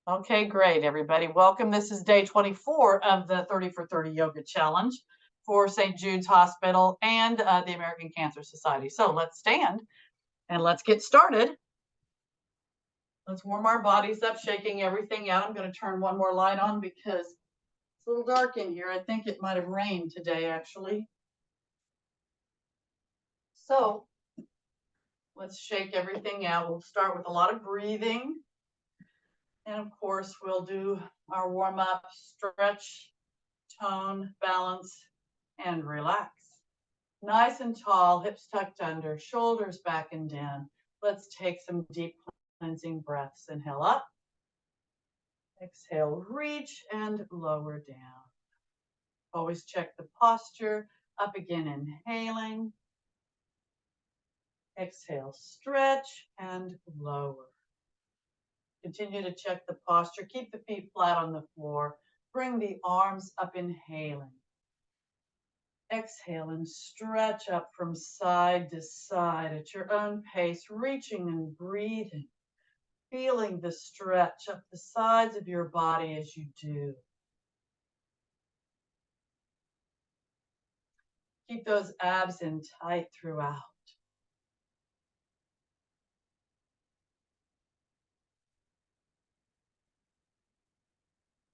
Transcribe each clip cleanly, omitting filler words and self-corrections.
Okay, great, everybody. Welcome. This is day 24 of the 30 for 30 Yoga Challenge for St. Jude's Hospital and the American Cancer Society. So let's stand and let's get started. Let's warm our bodies up, shaking everything out. I'm going to turn one more light on because it's a little dark in here. I think it might have rained today, actually. So let's shake everything out. We'll start with a lot of breathing. And of course, we'll do our warm up, stretch, tone, balance, and relax. Nice and tall, hips tucked under, shoulders back and down. Let's take some deep cleansing breaths. Inhale up. Exhale, reach and lower down. Always check the posture. Up again, inhaling. Exhale, stretch and lower. Continue to check the posture. Keep the feet flat on the floor. Bring the arms up, inhaling. Exhale and stretch up from side to side at your own pace, reaching and breathing, feeling the stretch up the sides of your body as you do. Keep those abs in tight throughout.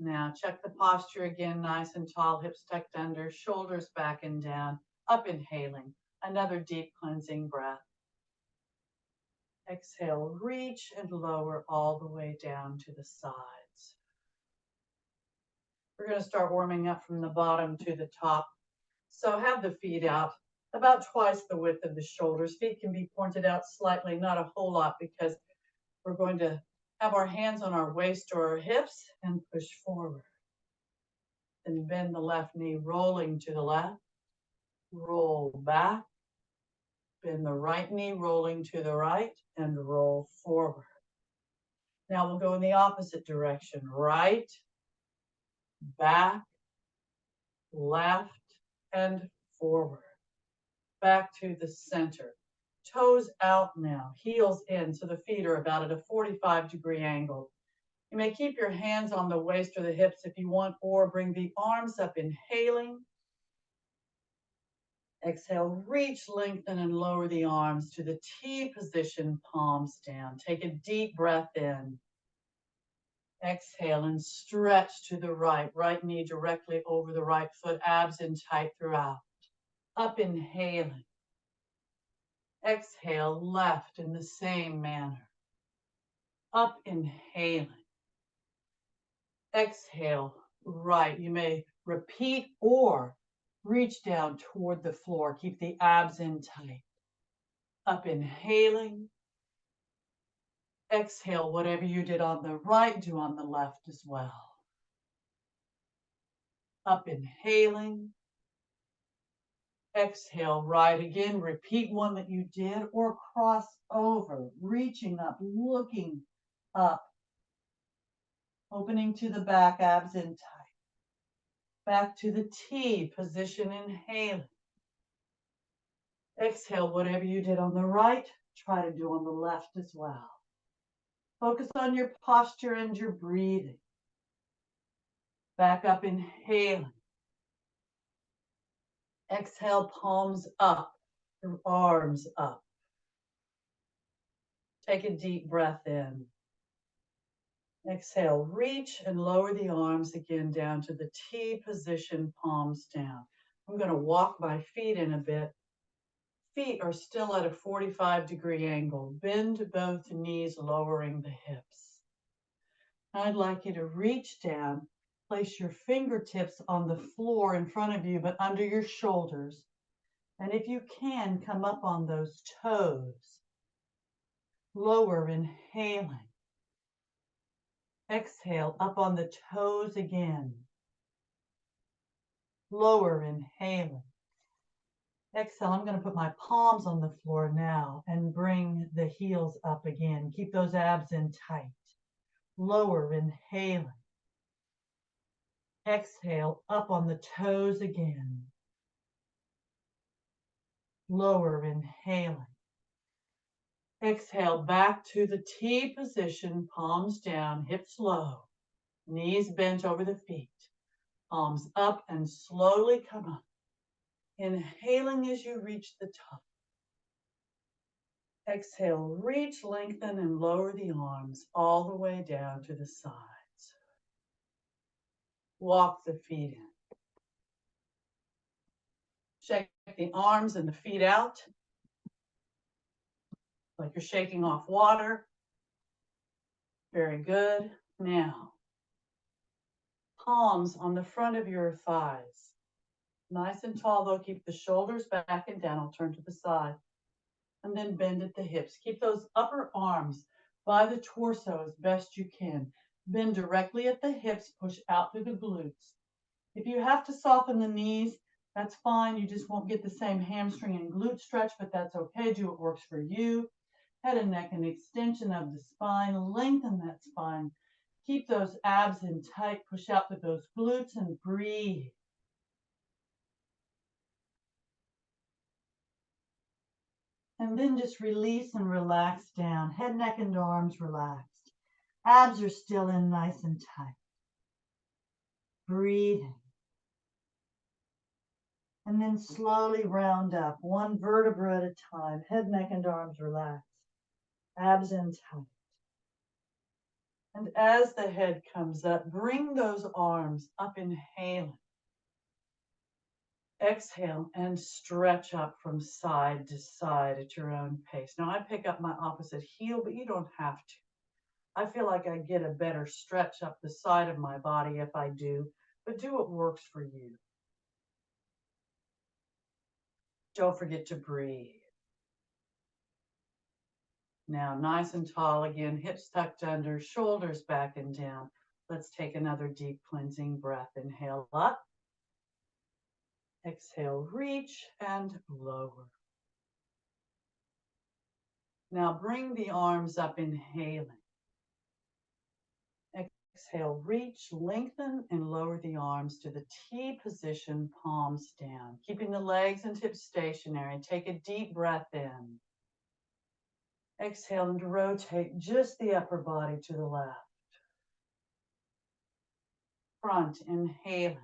Now check the posture again, nice and tall, hips tucked under, shoulders back and down, up inhaling. Another deep cleansing breath. Exhale, reach and lower all the way down to the sides. We're going to start warming up from the bottom to the top. So have the feet out about twice the width of the shoulders. Feet can be pointed out slightly, not a whole lot, because we're going to have our hands on our waist or our hips and push forward. Then bend the left knee, rolling to the left, roll back, bend the right knee, rolling to the right, and roll forward. Now we'll go in the opposite direction, right, back, left, and forward. Back to the center. Toes out now, heels in, so the feet are about at a 45-degree angle. You may keep your hands on the waist or the hips if you want, or bring the arms up, inhaling. Exhale, reach, lengthen, and lower the arms to the T position, palms down. Take a deep breath in. Exhale and stretch to the right. Right knee directly over the right foot, abs in tight throughout. Up, inhaling. Exhale, left in the same manner. Up, inhaling. Exhale, right. You may repeat or reach down toward the floor. Keep the abs in tight. Up, inhaling. Exhale, whatever you did on the right, do on the left as well. Up, inhaling. Exhale, right again. Repeat one that you did or cross over, reaching up, looking up, opening to the back, abs in tight. Back to the T position, inhaling. Exhale, whatever you did on the right, try to do on the left as well. Focus on your posture and your breathing. Back up, inhaling. Exhale, palms up, your arms up. Take a deep breath in. Exhale, reach and lower the arms again down to the T position, palms down. I'm going to walk my feet in a bit. Feet are still at a 45-degree angle. Bend both knees, lowering the hips. I'd like you to reach down, place your fingertips on the floor in front of you, but under your shoulders. And if you can, come up on those toes. Lower, inhaling. Exhale, up on the toes again. Lower, inhaling. Exhale, I'm going to put my palms on the floor now and bring the heels up again. Keep those abs in tight. Lower, inhaling. Exhale, up on the toes again. Lower, inhaling. Exhale back to the T position, palms down, hips low, knees bent over the feet, palms up and slowly come up. Inhaling as you reach the top. Exhale, reach, lengthen, and lower the arms all the way down to the sides. Walk the feet in. Shake the arms and the feet out, like you're shaking off water. Very good. Now, palms on the front of your thighs. Nice and tall though, keep the shoulders back and down. I'll turn to the side. And then bend at the hips. Keep those upper arms by the torso as best you can. Bend directly at the hips, push out through the glutes. If you have to soften the knees, that's fine. You just won't get the same hamstring and glute stretch, but that's okay. Do what works for you. Head and neck, an extension of the spine. Lengthen that spine. Keep those abs in tight. Push out through those glutes and breathe. And then just release and relax down. Head, neck, and arms relaxed. Abs are still in nice and tight. Breathing. And then slowly round up, one vertebra at a time. Head, neck, and arms relaxed. Abs in tight. And as the head comes up, bring those arms up, inhaling. Exhale and stretch up from side to side at your own pace. Now I pick up my opposite heel, but you don't have to. I feel like I get a better stretch up the side of my body if I do, but do what works for you. Don't forget to breathe. Now, nice and tall again, hips tucked under, shoulders back and down. Let's take another deep cleansing breath. Inhale up. Exhale, reach and lower. Now bring the arms up, inhaling. Exhale, reach, lengthen, and lower the arms to the T position, palms down. Keeping the legs and hips stationary. Take a deep breath in. Exhale and rotate just the upper body to the left. Front, inhaling.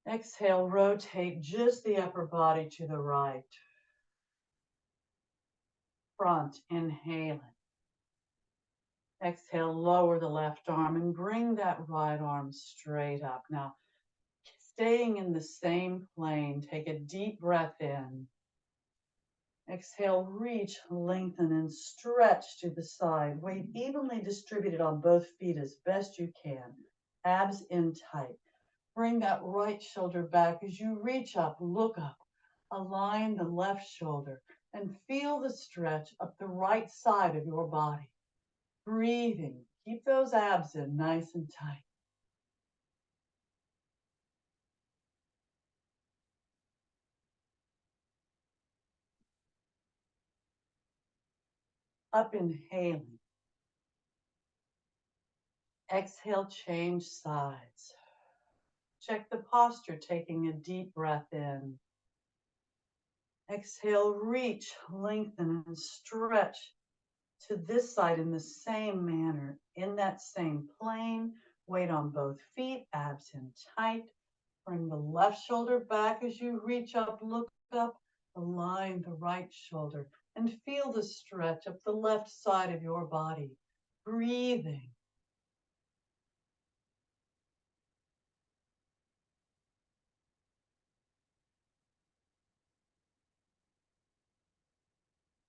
Exhale, rotate just the upper body to the right. Front, inhaling. Exhale, lower the left arm and bring that right arm straight up. Now, staying in the same plane, take a deep breath in. Exhale, reach, lengthen, and stretch to the side. Weight evenly distributed on both feet as best you can. Abs in tight. Bring that right shoulder back as you reach up, look up. Align the left shoulder and feel the stretch up the right side of your body. Breathing. Keep those abs in nice and tight. Up, inhaling. Exhale, change sides. Check the posture, taking a deep breath in. Exhale, reach, lengthen, and stretch to this side in the same manner, in that same plane. Weight on both feet, abs in tight. Bring the left shoulder back as you reach up, look up, align the right shoulder, and feel the stretch up the left side of your body. Breathing.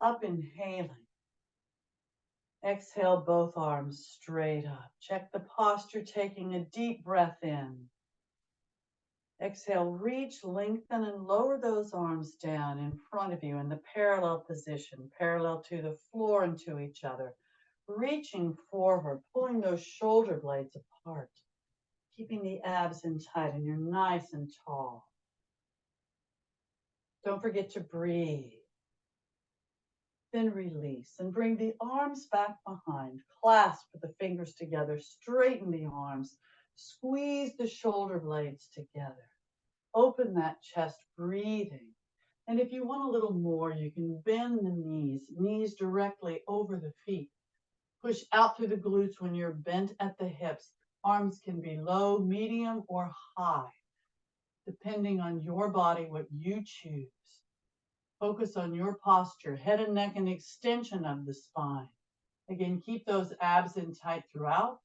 Up, inhaling. Exhale, both arms straight up. Check the posture, taking a deep breath in. Exhale, reach, lengthen, and lower those arms down in front of you in the parallel position, parallel to the floor and to each other. Reaching forward, pulling those shoulder blades apart, keeping the abs in tight, and you're nice and tall. Don't forget to breathe. Then release and bring the arms back behind. Clasp the fingers together, straighten the arms, squeeze the shoulder blades together. Open that chest, breathing. And if you want a little more, you can bend the knees directly over the feet. Push out through the glutes when you're bent at the hips. Arms can be low, medium, or high, depending on your body, what you choose. Focus on your posture, head and neck, and extension of the spine. Again, keep those abs in tight throughout.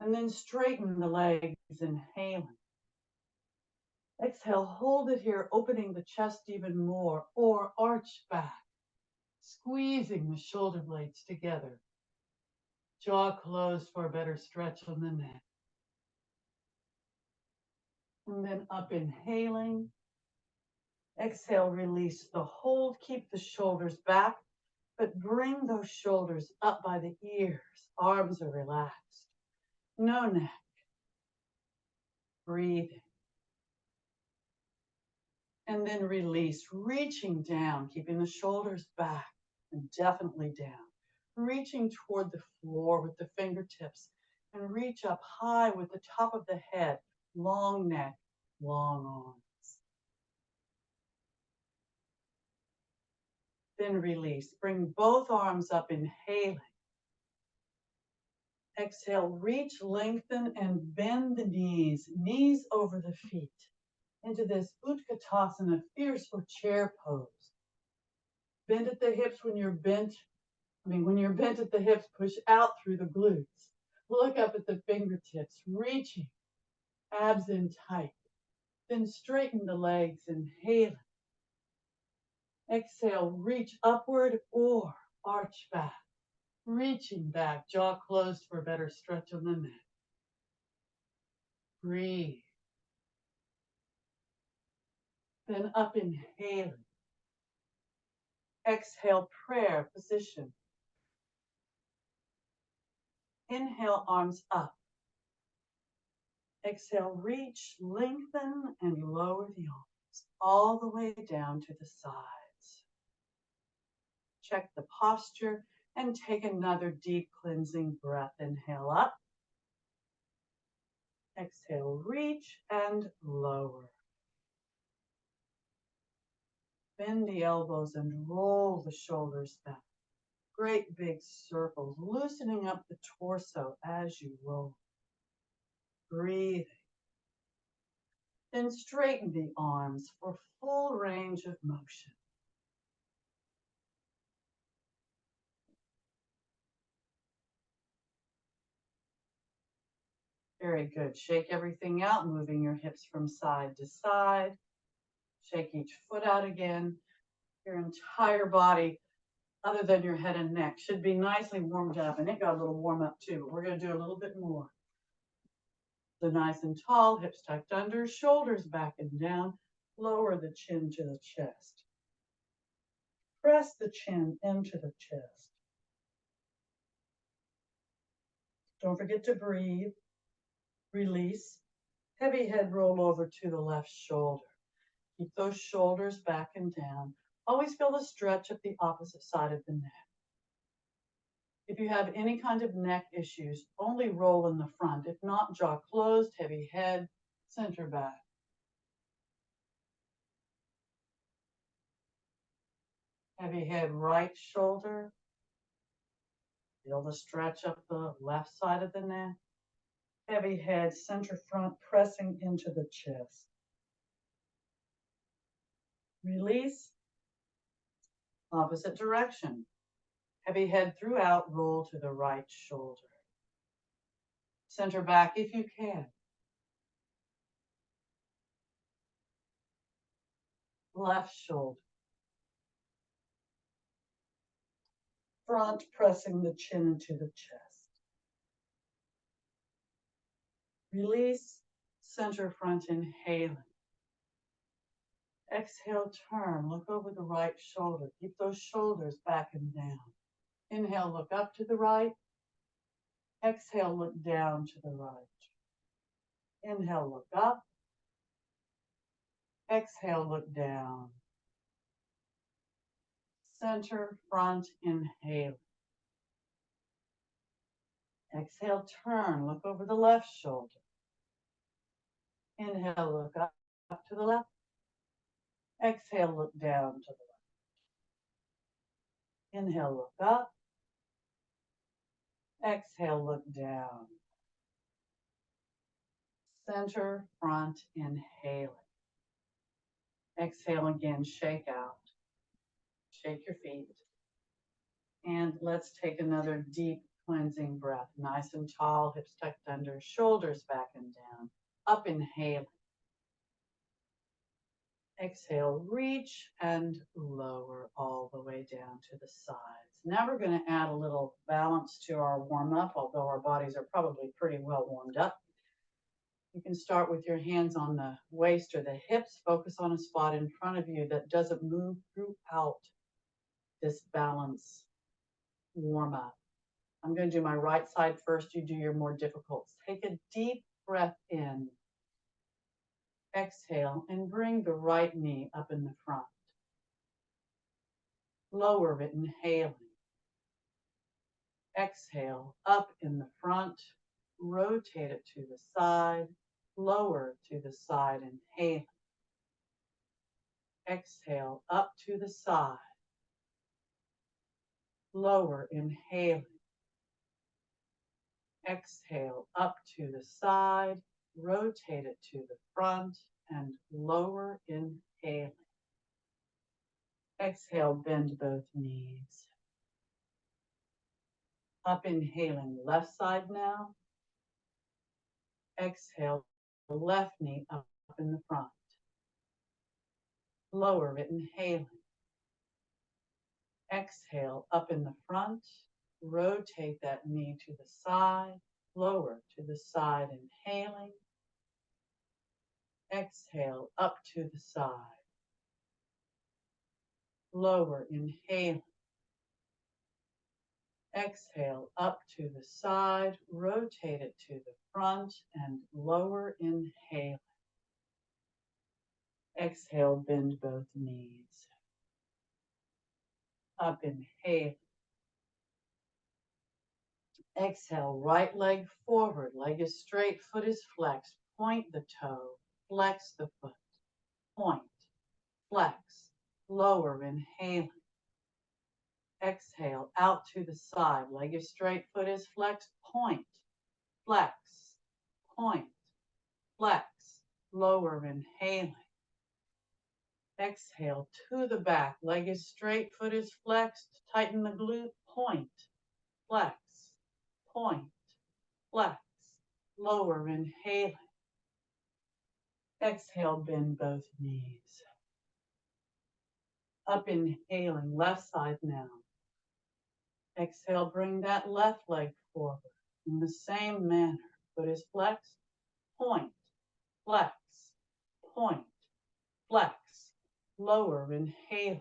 And then straighten the legs, inhaling. Exhale, hold it here, opening the chest even more, or arch back, squeezing the shoulder blades together. Jaw closed for a better stretch on the neck. And then up, inhaling. Exhale, release the hold. Keep the shoulders back, but bring those shoulders up by the ears. Arms are relaxed. No neck. Breathing. And then release, reaching down, keeping the shoulders back and definitely down. Reaching toward the floor with the fingertips and reach up high with the top of the head. Long neck, long arms. Then release. Bring both arms up, inhaling. Exhale, reach, lengthen, and bend the knees over the feet into this Utkatasana, fierce or chair pose. Bend at the hips when you're bent. When you're bent at the hips, push out through the glutes. Look up at the fingertips, reaching, abs in tight. Then straighten the legs, inhaling. Exhale, reach upward or arch back. Reaching back, jaw closed for a better stretch on the neck. Breathe. Then up, inhaling. Exhale, prayer position. Inhale, arms up. Exhale, reach, lengthen, and lower the arms all the way down to the sides. Check the posture and take another deep cleansing breath. Inhale up. Exhale, reach and lower. Bend the elbows and roll the shoulders back. Great big circles, loosening up the torso as you roll. Breathing. Then straighten the arms for full range of motion. Very good. Shake everything out, moving your hips from side to side. Shake each foot out again. Your entire body, other than your head and neck, should be nicely warmed up. And it got a little warm up too, but we're going to do a little bit more. So nice and tall, hips tucked under, shoulders back and down. Lower the chin to the chest. Press the chin into the chest. Don't forget to breathe. Release. Heavy head roll over to the left shoulder. Keep those shoulders back and down. Always feel the stretch at the opposite side of the neck. If you have any kind of neck issues, only roll in the front. If not, jaw closed, heavy head, center back. Heavy head, right shoulder. Feel the stretch up the left side of the neck. Heavy head, center front, pressing into the chest. Release. Opposite direction. Heavy head throughout, roll to the right shoulder. Center back if you can. Left shoulder. Front, pressing the chin into the chest. Release, center front, inhaling. Exhale, turn, look over the right shoulder. Keep those shoulders back and down. Inhale, look up to the right. Exhale, look down to the right. Inhale, look up. Exhale, look down. Center, front, inhale. Exhale, turn, look over the left shoulder. Inhale, look up to the left. Exhale, look down to the left. Inhale, look up. Exhale, look down. Center, front, inhaling. Exhale again, shake out. Shake your feet. And let's take another deep cleansing breath. Nice and tall, hips tucked under, shoulders back and down. Up, inhaling. Exhale, reach and lower all the way down to the sides. Now we're going to add a little balance to our warm-up, although our bodies are probably pretty well warmed up. You can start with your hands on the waist or the hips. Focus on a spot in front of you that doesn't move throughout this balance warm-up. I'm going to do my right side first. You do your more difficult. Take a deep breath in. Exhale and bring the right knee up in the front. Lower it, inhaling. Exhale, up in the front. Rotate it to the side. Lower to the side, inhaling. Exhale, up to the side. Lower, inhaling. Exhale, up to the side. Rotate it to the front and lower, inhaling. Exhale, bend both knees. Up, inhaling, left side now. Exhale, left knee up in the front. Lower it, inhaling. Exhale, up in the front. Rotate that knee to the side. Lower to the side, inhaling. Exhale, up to the side. Lower, inhaling. Exhale, up to the side. Rotate it to the front and lower, inhaling. Exhale, bend both knees. Up, inhale. Exhale, right leg forward. Leg is straight, foot is flexed. Point the toe, flex the foot. Point, flex, lower, inhaling. Exhale, out to the side. Leg is straight, foot is flexed. Point, flex, point, flex, lower, inhaling. Exhale to the back. Leg is straight, foot is flexed. Tighten the glute. Point, flex, point, flex, lower, inhaling. Exhale, bend both knees. Up, inhaling, left side now. Exhale, bring that left leg forward in the same manner. Foot is flexed. Point, flex, point, flex, lower, inhaling.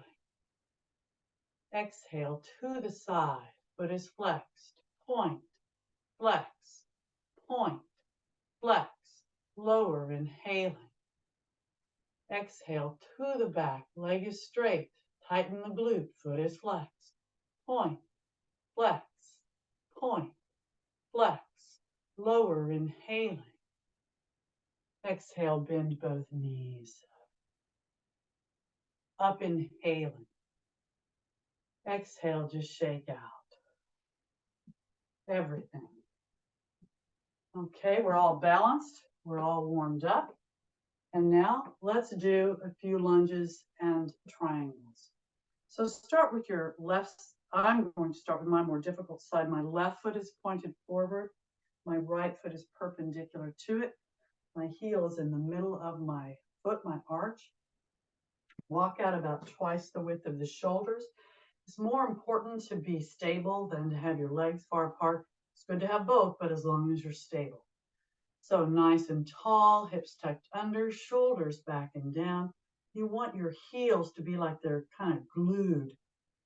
Exhale to the side. Foot is flexed. Point, flex, point, flex, lower, inhaling. Exhale to the back. Leg is straight. Tighten the glute. Foot is flexed. Point, flex, point, flex, lower, inhaling. Exhale, bend both knees. Up, inhaling. Exhale, just shake out everything. Okay, we're all balanced. We're all warmed up. And now let's do a few lunges and triangles. So start with your left. I'm going to start with my more difficult side. My left foot is pointed forward. My right foot is perpendicular to it. My heel is in the middle of my foot, my arch. Walk out about twice the width of the shoulders. It's more important to be stable than to have your legs far apart. It's good to have both, but as long as you're stable. So nice and tall, hips tucked under, shoulders back and down. You want your heels to be like they're kind of glued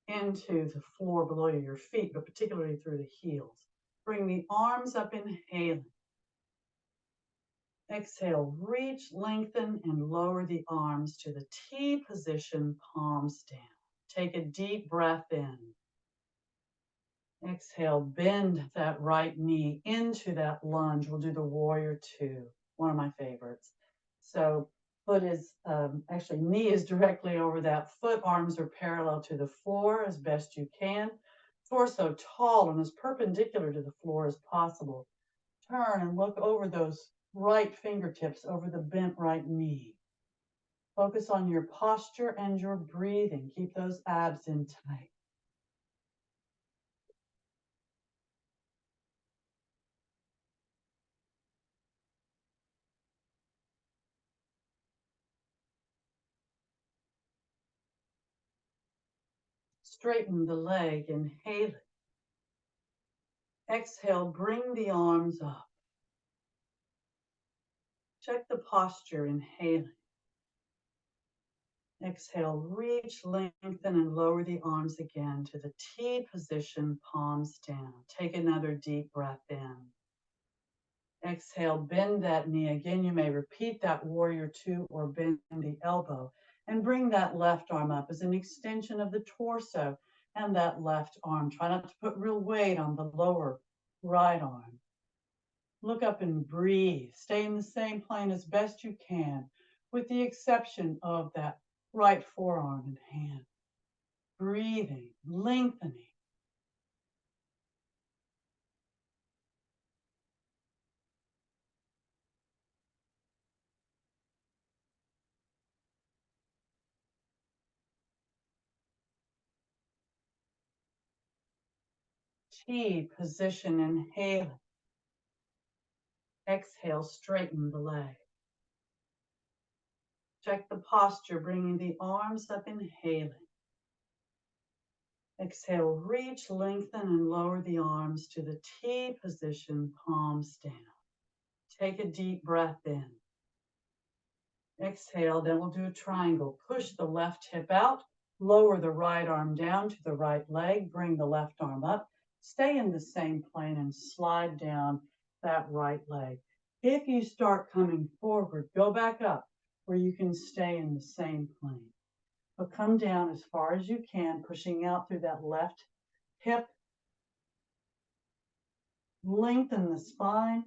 into the floor below your feet, but particularly through the heels. Bring the arms up, inhaling. Exhale, reach, lengthen, and lower the arms to the T position, palms down. Take a deep breath in. Exhale, bend that right knee into that lunge. We'll do the warrior two, one of my favorites. So Foot is, actually knee is directly over that foot. Arms are parallel to the floor as best you can. Torso tall and as perpendicular to the floor as possible. Turn and look over those right fingertips over the bent right knee. Focus on your posture and your breathing. Keep those abs in tight. Straighten the leg, inhale it. Exhale, bring the arms up. Check the posture, inhaling. Exhale, reach, lengthen, and lower the arms again to the T position, palms down. Take another deep breath in. Exhale, bend that knee. Again, you may repeat that warrior two or bend the elbow and bring that left arm up as an extension of the torso and that left arm. Try not to put real weight on the lower right arm. Look up and breathe. Stay in the same plane as best you can, with the exception of that right forearm and hand. Breathing, lengthening. T position, inhaling. Exhale, straighten the leg. Check the posture, bringing the arms up, inhaling. Exhale, reach, lengthen, and lower the arms to the T position, palms down. Take a deep breath in. Exhale, then we'll do a triangle. Push the left hip out, lower the right arm down to the right leg, bring the left arm up, stay in the same plane and slide down that right leg. If you start coming forward, go back up where you can stay in the same plane. But come down as far as you can, pushing out through that left hip. Lengthen the spine.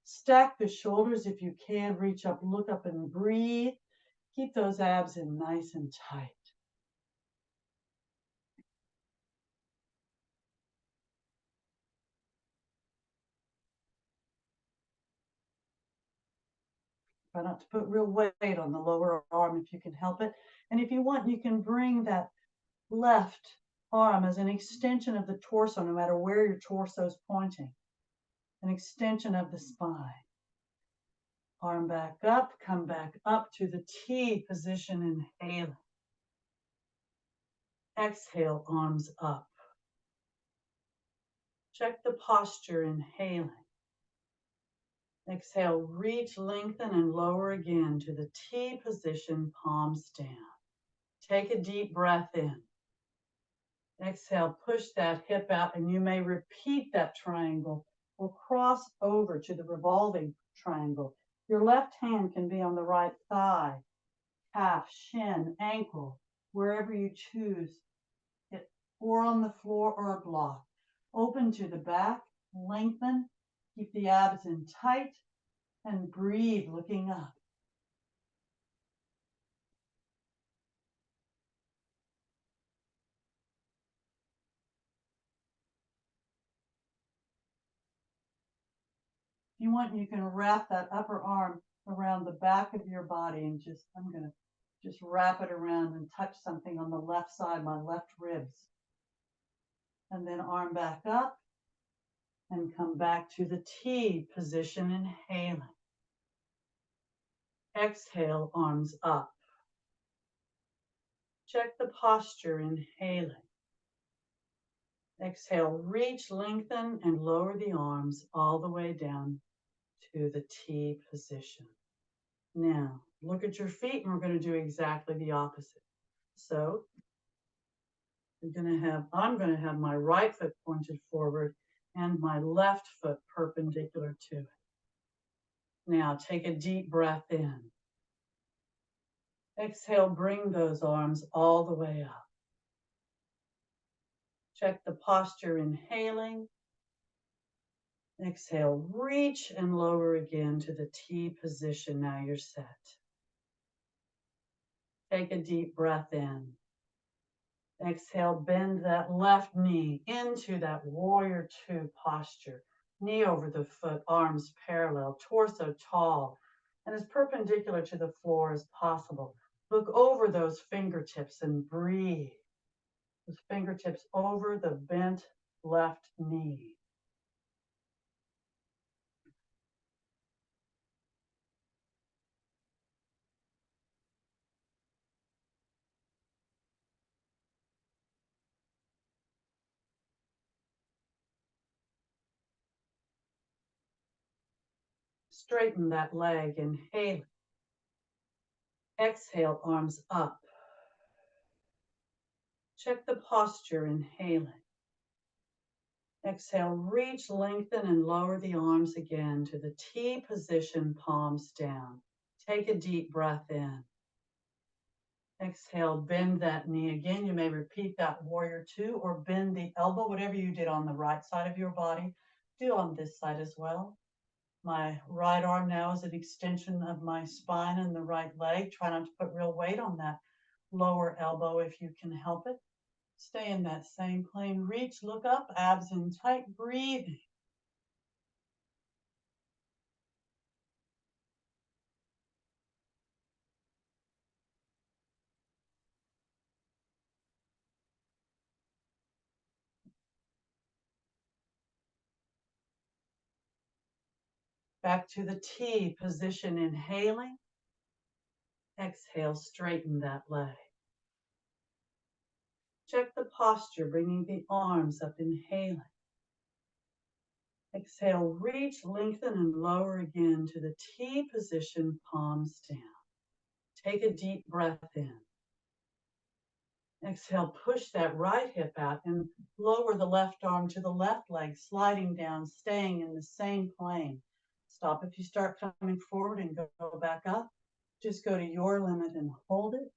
Stack the shoulders if you can. Reach up, look up and breathe. Keep those abs in nice and tight. Try not to put real weight on the lower arm if you can help it. And if you want, you can bring that left arm as an extension of the torso, no matter where your torso is pointing. An extension of the spine. Arm back up, come back up to the T position, inhaling. Exhale, arms up. Check the posture, inhaling. Exhale, reach, lengthen, and lower again to the T position, palms down. Take a deep breath in. Exhale, push that hip out, and you may repeat that triangle or cross over to the revolving triangle. Your left hand can be on the right thigh, calf, shin, ankle, wherever you choose it, or on the floor or a block. Open to the back, lengthen, keep the abs in tight, and breathe, looking up. If you want, you can wrap that upper arm around the back of your body and I'm going to just wrap it around and touch something on the left side, my left ribs. And then arm back up and come back to the T position, inhaling. Exhale, arms up. Check the posture, inhaling. Exhale, reach, lengthen, and lower the arms all the way down to the T position. Now, look at your feet, and we're going to do exactly the opposite. So, I'm going to have my right foot pointed forward and my left foot perpendicular to it. Now, take a deep breath in. Exhale, bring those arms all the way up. Check the posture, inhaling. Exhale, reach and lower again to the T position. Now you're set. Take a deep breath in. Exhale, bend that left knee into that warrior two posture. Knee over the foot, arms parallel, torso tall, and as perpendicular to the floor as possible. Look over those fingertips and breathe. Those fingertips over the bent left knee. Straighten that leg, inhale. Exhale, arms up. Check the posture, inhaling. Exhale, reach, lengthen, and lower the arms again to the T position, palms down. Take a deep breath in. Exhale, bend that knee again. You may repeat that warrior two or bend the elbow, whatever you did on the right side of your body, do on this side as well. My right arm now is an extension of my spine and the right leg. Try not to put real weight on that lower elbow if you can help it. Stay in that same plane. Reach, look up, abs in tight, breathing. Back to the T position, inhaling. Exhale, straighten that leg. Check the posture, bringing the arms up, inhaling. Exhale, reach, lengthen, and lower again to the T position, palms down. Take a deep breath in. Exhale, push that right hip out and lower the left arm to the left leg, sliding down, staying in the same plane. Stop if you start coming forward and go back up. Just go to your limit and hold it.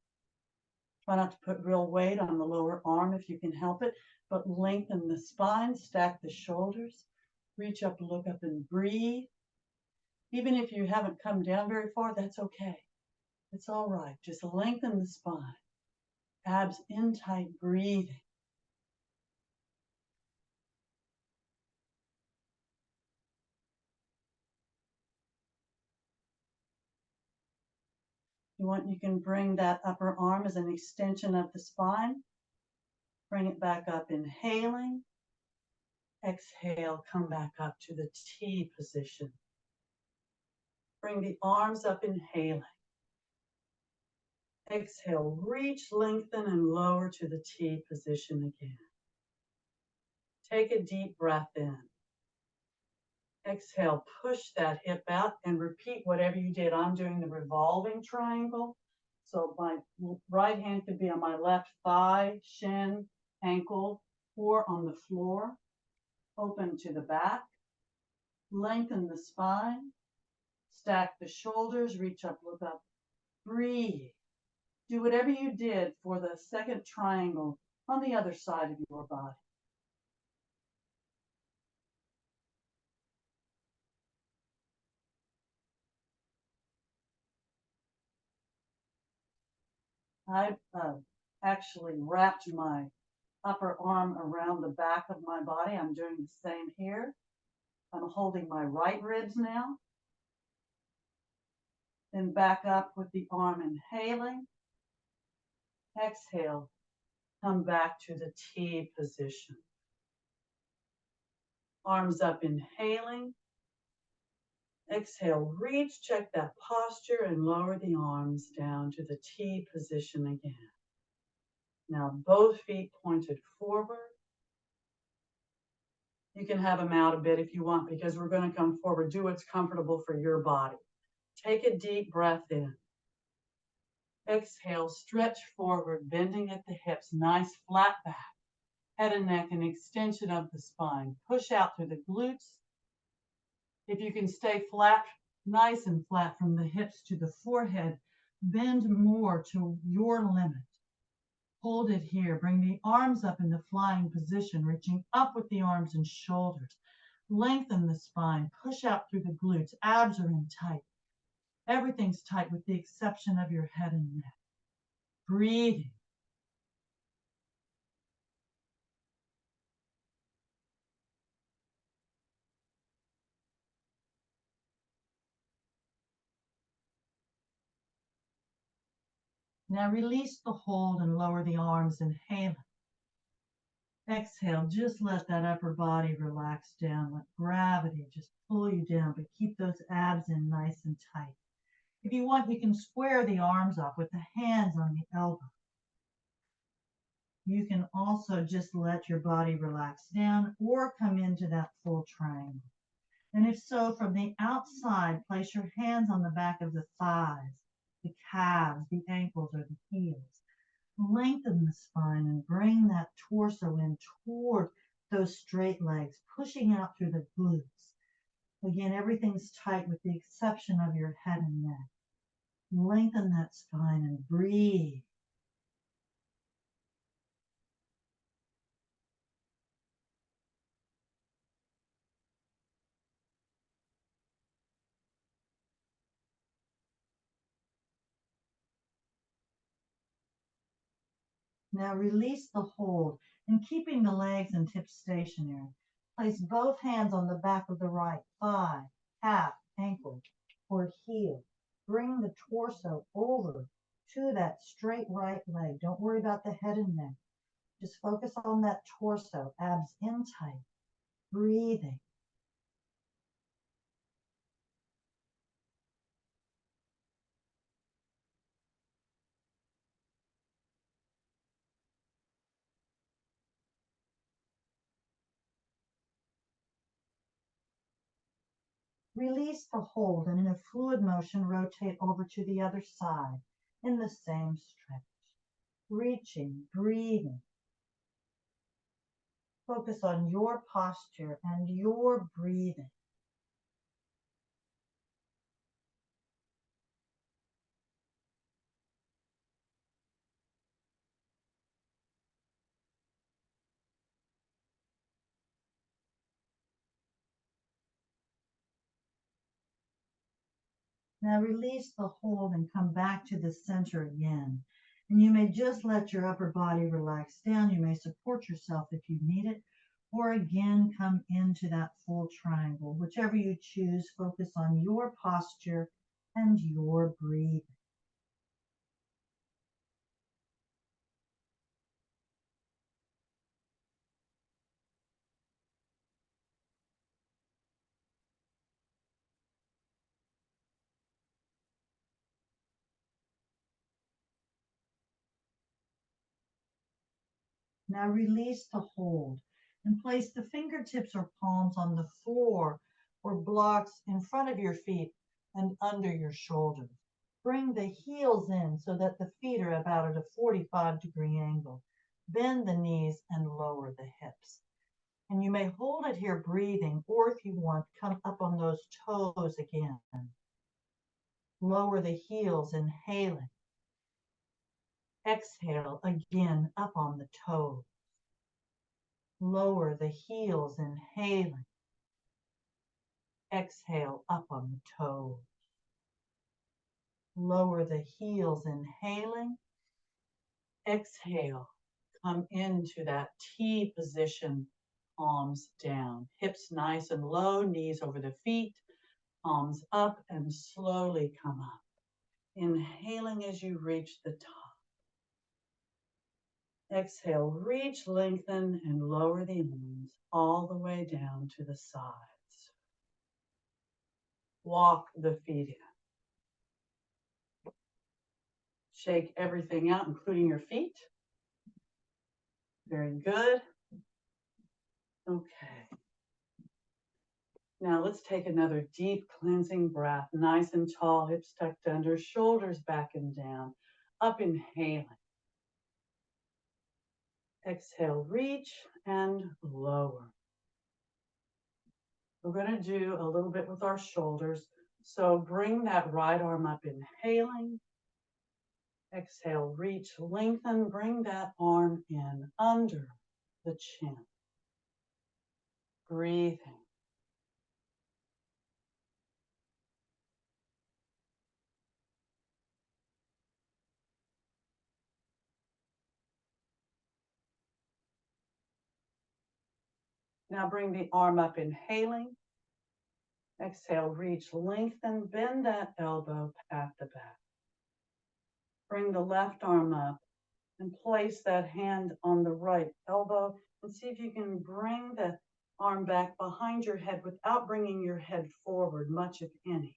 Try not to put real weight on the lower arm if you can help it, but lengthen the spine, stack the shoulders, reach up, look up, and breathe. Even if you haven't come down very far, that's okay. It's all right. Just lengthen the spine. Abs in tight, breathing. You can bring that upper arm as an extension of the spine. Bring it back up, inhaling. Exhale, come back up to the T position. Bring the arms up, inhaling. Exhale, reach, lengthen, and lower to the T position again. Take a deep breath in. Exhale, push that hip out and repeat whatever you did. I'm doing the revolving triangle. So my right hand could be on my left thigh, shin, ankle, or on the floor. Open to the back. Lengthen the spine. Stack the shoulders, reach up, look up. Breathe. Do whatever you did for the second triangle on the other side of your body. I've actually wrapped my upper arm around the back of my body. I'm doing the same here. I'm holding my right ribs now. Then back up with the arm, inhaling. Exhale, come back to the T position. Arms up, inhaling. Exhale, reach, check that posture, and lower the arms down to the T position again. Now both feet pointed forward. You can have them out a bit if you want, because we're going to come forward. Do what's comfortable for your body. Take a deep breath in. Exhale, stretch forward, bending at the hips, nice flat back. Head and neck, an extension of the spine. Push out through the glutes. If you can stay flat, nice and flat from the hips to the forehead, bend more to your limit. Hold it here. Bring the arms up in the flying position, reaching up with the arms and shoulders. Lengthen the spine. Push out through the glutes. Abs are in tight. Everything's tight with the exception of your head and neck. breathing. Now release the hold and lower the arms, inhaling. Exhale, just let that upper body relax down. Let gravity just pull you down, but keep those abs in nice and tight. If you want, you can square the arms up with the hands on the elbow. You can also just let your body relax down or come into that full triangle. And if so, from the outside, place your hands on the back of the thighs, the calves, the ankles, or the heels. Lengthen the spine and bring that torso in toward those straight legs, pushing out through the glutes. Again, everything's tight with the exception of your head and neck. Lengthen that spine and breathe. Now release the hold and keeping the legs and hips stationary. Place both hands on the back of the right thigh, calf, ankle, or heel. Bring the torso over to that straight right leg. Don't worry about the head and neck. Just focus on that torso, abs in tight, breathing. Release the hold and in a fluid motion, rotate over to the other side in the same stretch. Reaching, breathing. Focus on your posture and your breathing. Now release the hold and come back to the center again. And you may just let your upper body relax down. You may support yourself if you need it, or again, come into that full triangle. Whichever you choose, focus on your posture and your breathing. Now release the hold and place the fingertips or palms on the floor or blocks in front of your feet and under your shoulders. Bring the heels in so that the feet are about at a 45-degree angle. Bend the knees and lower the hips. And you may hold it here breathing, or if you want, come up on those toes again. Lower the heels, inhaling. Exhale again up on the toes. Lower the heels, inhaling. Exhale up on the toes. Lower the heels, inhaling. Exhale, come into that T position, palms down. Hips nice and low, knees over the feet, palms up and slowly come up. Inhaling as you reach the top. Exhale, reach, lengthen, and lower the arms all the way down to the sides. Walk the feet in. Shake everything out, including your feet. Very good. Okay. Now let's take another deep cleansing breath, nice and tall, hips tucked under, shoulders back and down. Up, inhaling. Exhale, reach and lower. We're going to do a little bit with our shoulders. So bring that right arm up, inhaling. Exhale, reach, lengthen, bring that arm in under the chin. Breathing. Now bring the arm up, inhaling. Exhale, reach, lengthen, bend that elbow, pat the back. Bring the left arm up and place that hand on the right elbow and see if you can bring the arm back behind your head without bringing your head forward, much if any.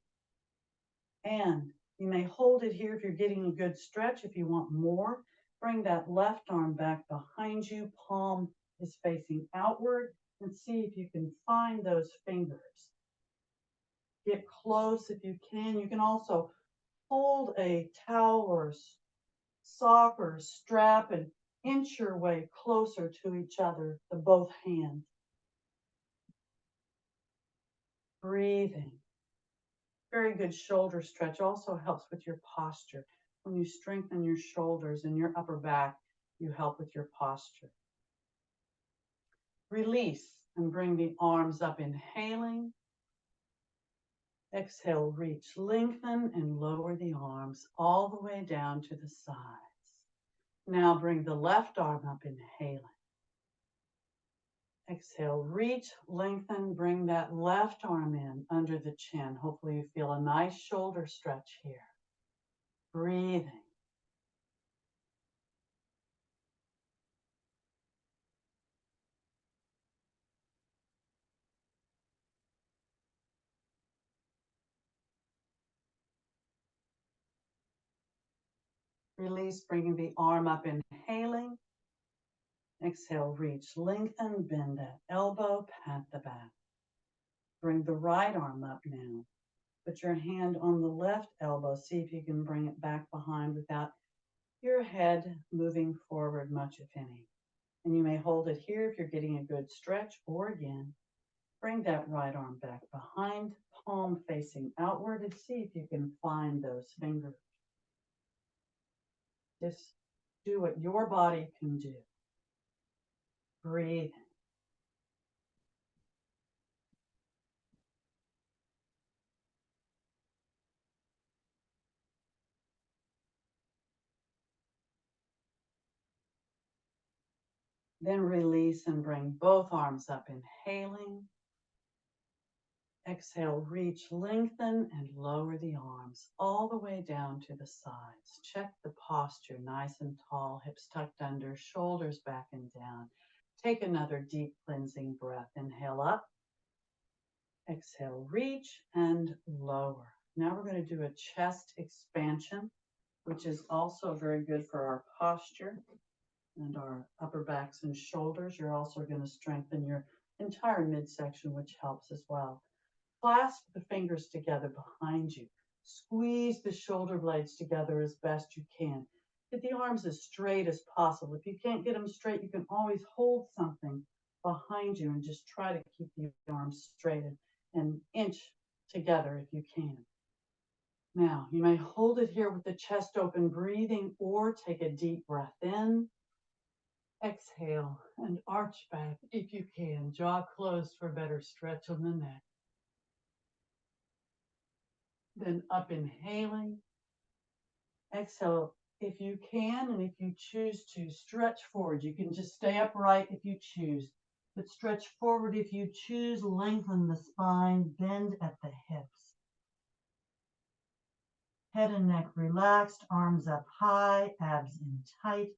And you may hold it here if you're getting a good stretch. If you want more, bring that left arm back behind you. Palm is facing outward, and see if you can find those fingers. Get close if you can. You can also hold a towel or sock or strap and inch your way closer to each other, the both hands. Breathing. Very good shoulder stretch. Also helps with your posture. When you strengthen your shoulders and your upper back, you help with your posture. Release and bring the arms up, inhaling. Exhale, reach, lengthen, and lower the arms all the way down to the sides. Now bring the left arm up, inhaling. Exhale, reach, lengthen, bring that left arm in under the chin. Hopefully you feel a nice shoulder stretch here. Breathing. Release, bringing the arm up, inhaling. Exhale, reach, lengthen, bend that elbow, pat the back. Bring the right arm up now. Put your hand on the left elbow. See if you can bring it back behind without your head moving forward much, if any. And you may hold it here if you're getting a good stretch, or again, bring that right arm back behind, palm facing outward, and see if you can find those fingers. Just do what your body can do. Breathe. Then release and bring both arms up, inhaling. Exhale, reach, lengthen, and lower the arms all the way down to the sides. Check the posture, nice and tall, hips tucked under, shoulders back and down. Take another deep cleansing breath. Inhale up. Exhale, reach and lower. Now we're going to do a chest expansion, which is also very good for our posture and our upper backs and shoulders. You're also going to strengthen your entire midsection, which helps as well. Clasp the fingers together behind you. Squeeze the shoulder blades together as best you can. Get the arms as straight as possible. If you can't get them straight, you can always hold something behind you and just try to keep the arms straight and inch together if you can. Now, you may hold it here with the chest open, breathing, or take a deep breath in. Exhale and arch back if you can. Jaw closed for a better stretch on the neck. Then up, inhaling. Exhale if you can, and if you choose to stretch forward, you can just stay upright if you choose. But stretch forward if you choose. Lengthen the spine, bend at the hips. Head and neck relaxed, arms up high, abs in tight.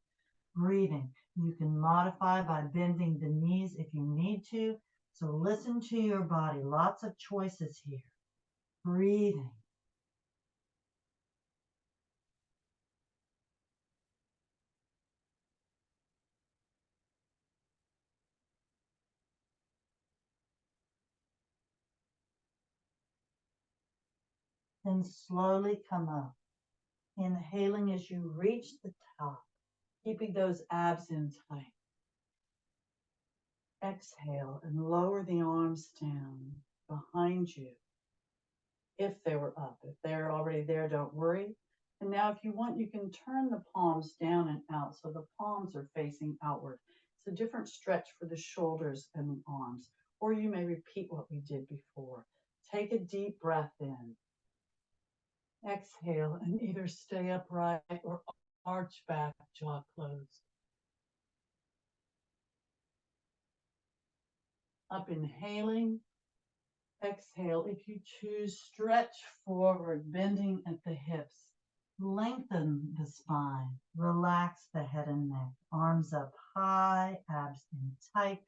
Breathing. You can modify by bending the knees if you need to. So listen to your body. Lots of choices here. Breathing. Then slowly come up. Inhaling as you reach the top, keeping those abs in tight. Exhale and lower the arms down behind you. If they were up, if they're already there, don't worry. And now if you want, you can turn the palms down and out so the palms are facing outward. It's a different stretch for the shoulders and the arms. Or you may repeat what we did before. Take a deep breath in. Exhale and either stay upright or arch back, jaw closed. Up inhaling. Exhale, if you choose, stretch forward, bending at the hips. Lengthen the spine. Relax the head and neck. Arms up high, abs in tight.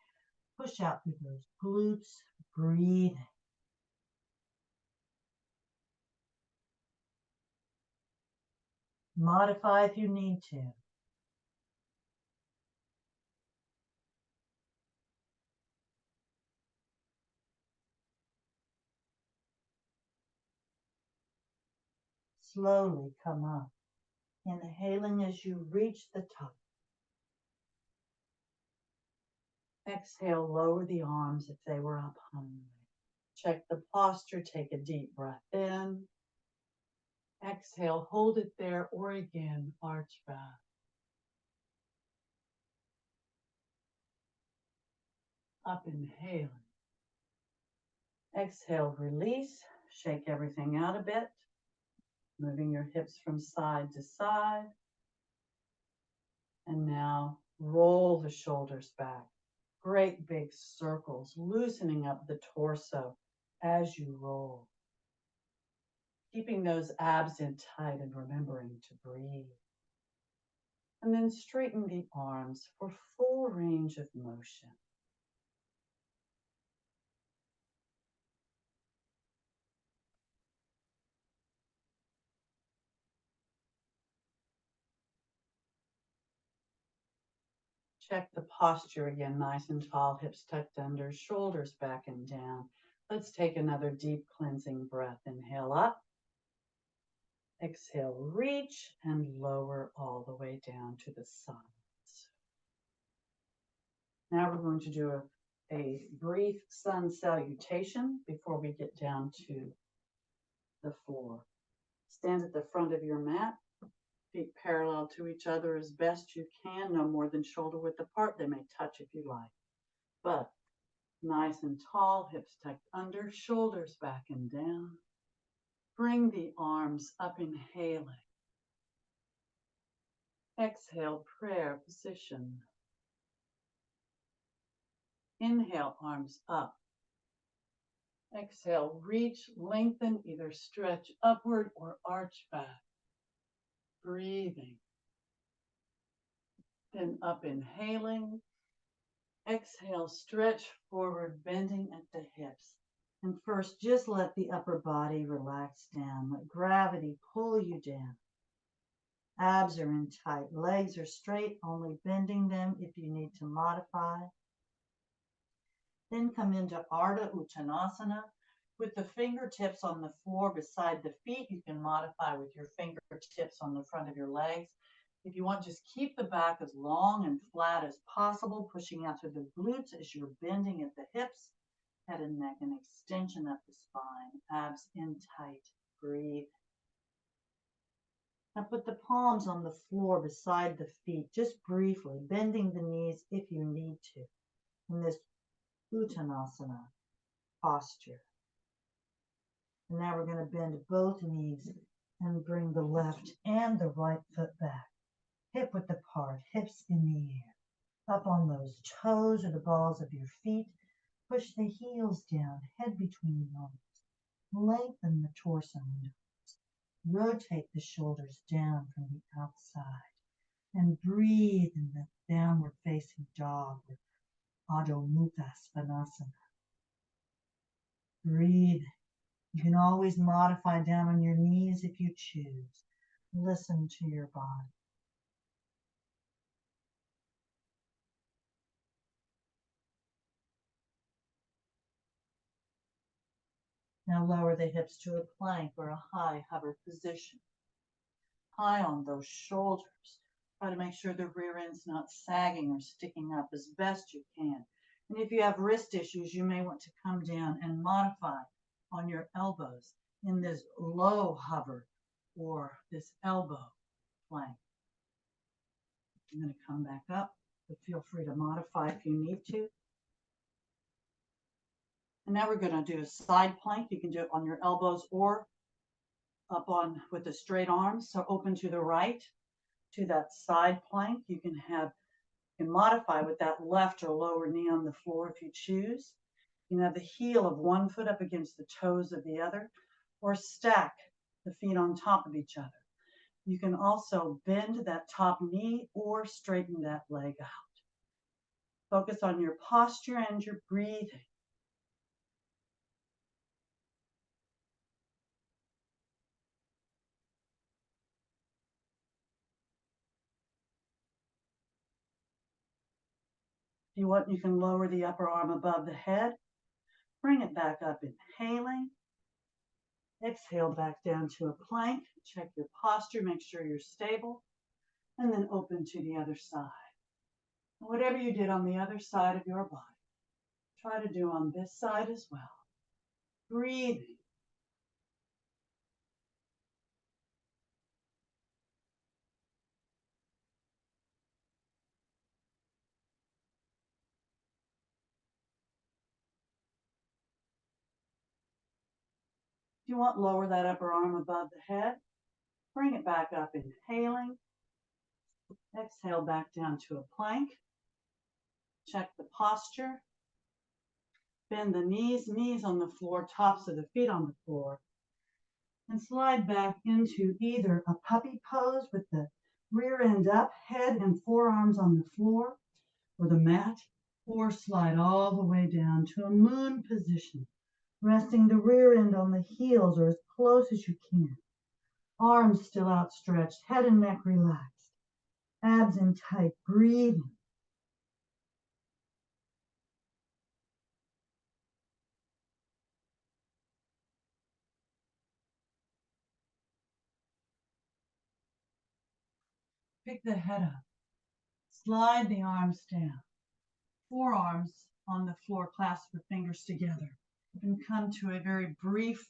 Push out through those glutes. Breathe. Modify if you need to. Slowly come up. Inhaling as you reach the top. Exhale, lower the arms if they were up high. Check the posture, take a deep breath in. Exhale, hold it there, or again, arch back. Up inhaling. Exhale, release, shake everything out a bit. Moving your hips from side to side. And now roll the shoulders back. Great big circles, loosening up the torso as you roll. Keeping those abs in tight and remembering to breathe. And then straighten the arms for full range of motion. Check the posture again, nice and tall, hips tucked under, shoulders back and down. Let's take another deep cleansing breath. Inhale up. Exhale, reach and lower all the way down to the sides. Now we're going to do a brief sun salutation before we get down to the floor. Stand at the front of your mat, feet parallel to each other as best you can, no more than shoulder width apart. They may touch if you like, but nice and tall, hips tucked under, shoulders back and down. Bring the arms up, inhaling. Exhale, prayer position. Inhale, arms up. Exhale, reach, lengthen, either stretch upward or arch back. Breathing. Then up, inhaling. Exhale, stretch forward, bending at the hips. And first, just let the upper body relax down. Let gravity pull you down. Abs are in tight. Legs are straight, only bending them if you need to modify. Then come into Ardha Uttanasana. With the fingertips on the floor beside the feet, you can modify with your fingertips on the front of your legs. If you want, just keep the back as long and flat as possible, pushing out through the glutes as you're bending at the hips, head and neck, and extension up the spine, abs in tight. Breathe. Now put the palms on the floor beside the feet, just briefly, bending the knees if you need to, in this Uttanasana posture. And now we're going to bend both knees and bring the left and the right foot back. Hip width apart, hips in the air. Up on those toes or the balls of your feet. Push the heels down, head between the arms. Lengthen the torso and arms. Rotate the shoulders down from the outside. And breathe in the downward facing dog with Adho Mukha Svanasana. Breathe. You can always modify down on your knees if you choose. Listen to your body. Now lower the hips to a plank or a high hover position. High on those shoulders. Try to make sure the rear end's not sagging or sticking up as best you can. And if you have wrist issues, you may want to come down and modify on your elbows in this low hover or this elbow plank. I'm going to come back up, but feel free to modify if you need to. And now we're going to do a side plank. You can do it on your elbows or up on with the straight arms. So open to the right to that side plank. You can modify with that left or lower knee on the floor if you choose. You can have the heel of one foot up against the toes of the other, or stack the feet on top of each other. You can also bend that top knee or straighten that leg out. Focus on your posture and your breathing. If you want, you can lower the upper arm above the head. Bring it back up, inhaling. Exhale back down to a plank. Check your posture, make sure you're stable, and then open to the other side. Whatever you did on the other side of your body, try to do on this side as well. Breathing. If you want, lower that upper arm above the head. Bring it back up, inhaling. Exhale back down to a plank. Check the posture. Bend the knees on the floor, tops of the feet on the floor. And slide back into either a puppy pose with the rear end up, head and forearms on the floor or the mat, or slide all the way down to a moon position, resting the rear end on the heels or as close as you can. Arms still outstretched, head and neck relaxed, abs in tight, breathing. Pick the head up, slide the arms down, forearms on the floor, clasp the fingers together. You can come to a very brief,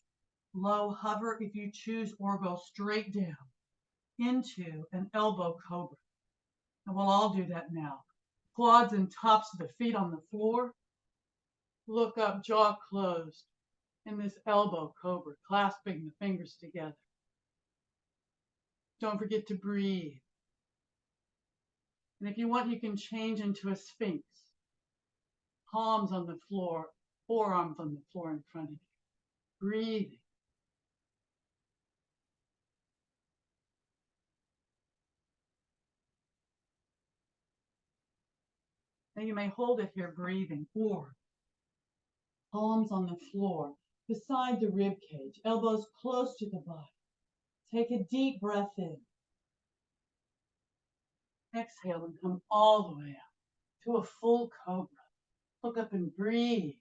low hover if you choose, or go straight down into an elbow cobra. And we'll all do that now. Quads and tops of the feet on the floor. Look up, jaw closed, in this elbow cobra, clasping the fingers together. Don't forget to breathe. And if you want, you can change into a sphinx. Palms on the floor, forearms on the floor in front of you. Breathing. Now you may hold it here, breathing, or palms on the floor, beside the rib cage, elbows close to the body. Take a deep breath in. Exhale and come all the way up to a full cobra. Look up and breathe.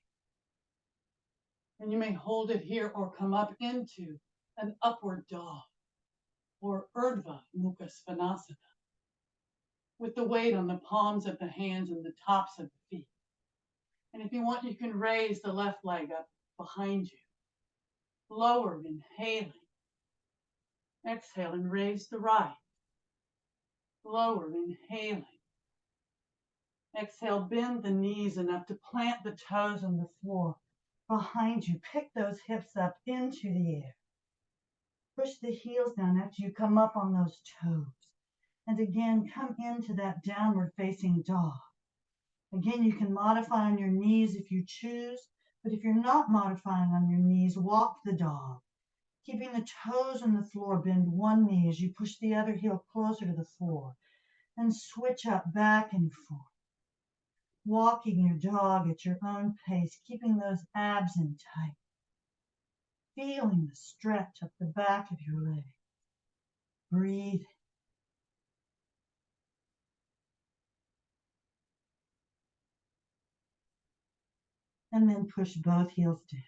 And you may hold it here or come up into an upward dog or Urdhva Mukha Svanasana with the weight on the palms of the hands and the tops of the feet. And if you want, you can raise the left leg up behind you. Lower, inhaling. Exhale and raise the right. Lower, inhaling. Exhale, bend the knees enough to plant the toes on the floor behind you. Pick those hips up into the air. Push the heels down after you come up on those toes. And again, come into that downward facing dog. Again, you can modify on your knees if you choose, but if you're not modifying on your knees, walk the dog. Keeping the toes on the floor, bend one knee as you push the other heel closer to the floor. And switch up back and forth. Walking your dog at your own pace, keeping those abs in tight. Feeling the stretch up the back of your leg. Breathe. And then push both heels down.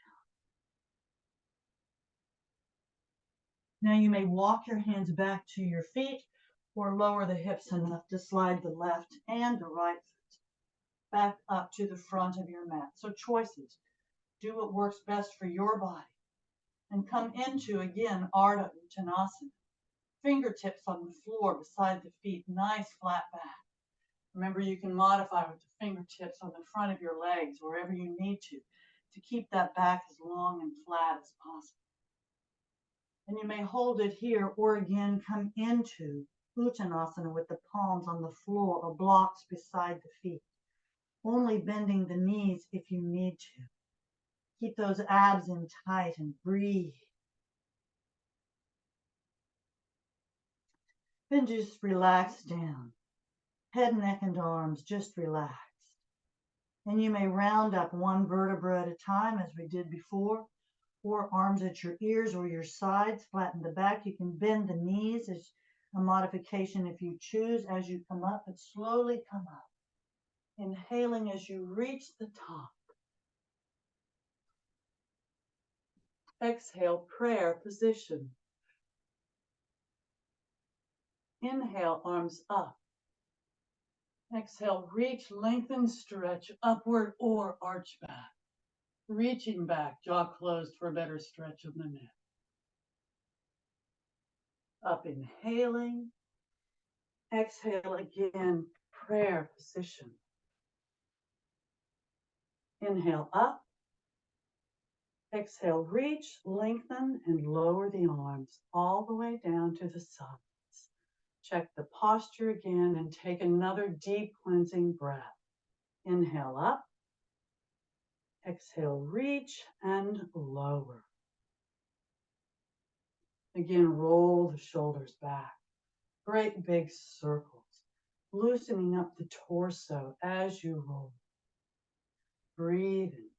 Now you may walk your hands back to your feet or lower the hips enough to slide the left and the right foot back up to the front of your mat. So choices. Do what works best for your body. And come into, again, Ardha Uttanasana. Fingertips on the floor beside the feet, nice flat back. Remember, you can modify with the fingertips on the front of your legs, wherever you need to keep that back as long and flat as possible. And you may hold it here, or again, come into Uttanasana with the palms on the floor or blocks beside the feet, only bending the knees if you need to. Keep those abs in tight and breathe. Then just relax down. Head, neck, and arms just relaxed. And you may round up one vertebra at a time as we did before, or arms at your ears or your sides, flatten the back. You can bend the knees as a modification if you choose as you come up, but slowly come up. Inhaling as you reach the top. Exhale, prayer position. Inhale, arms up. Exhale, reach, lengthen, stretch, upward or arch back. Reaching back, jaw closed for a better stretch of the neck. Up, inhaling. Exhale again, prayer position. Inhale up. Exhale, reach, lengthen, and lower the arms all the way down to the sides. Check the posture again and take another deep cleansing breath. Inhale up. Exhale, reach and lower. Again, roll the shoulders back. Great big circles, loosening up the torso as you roll. Breathe in.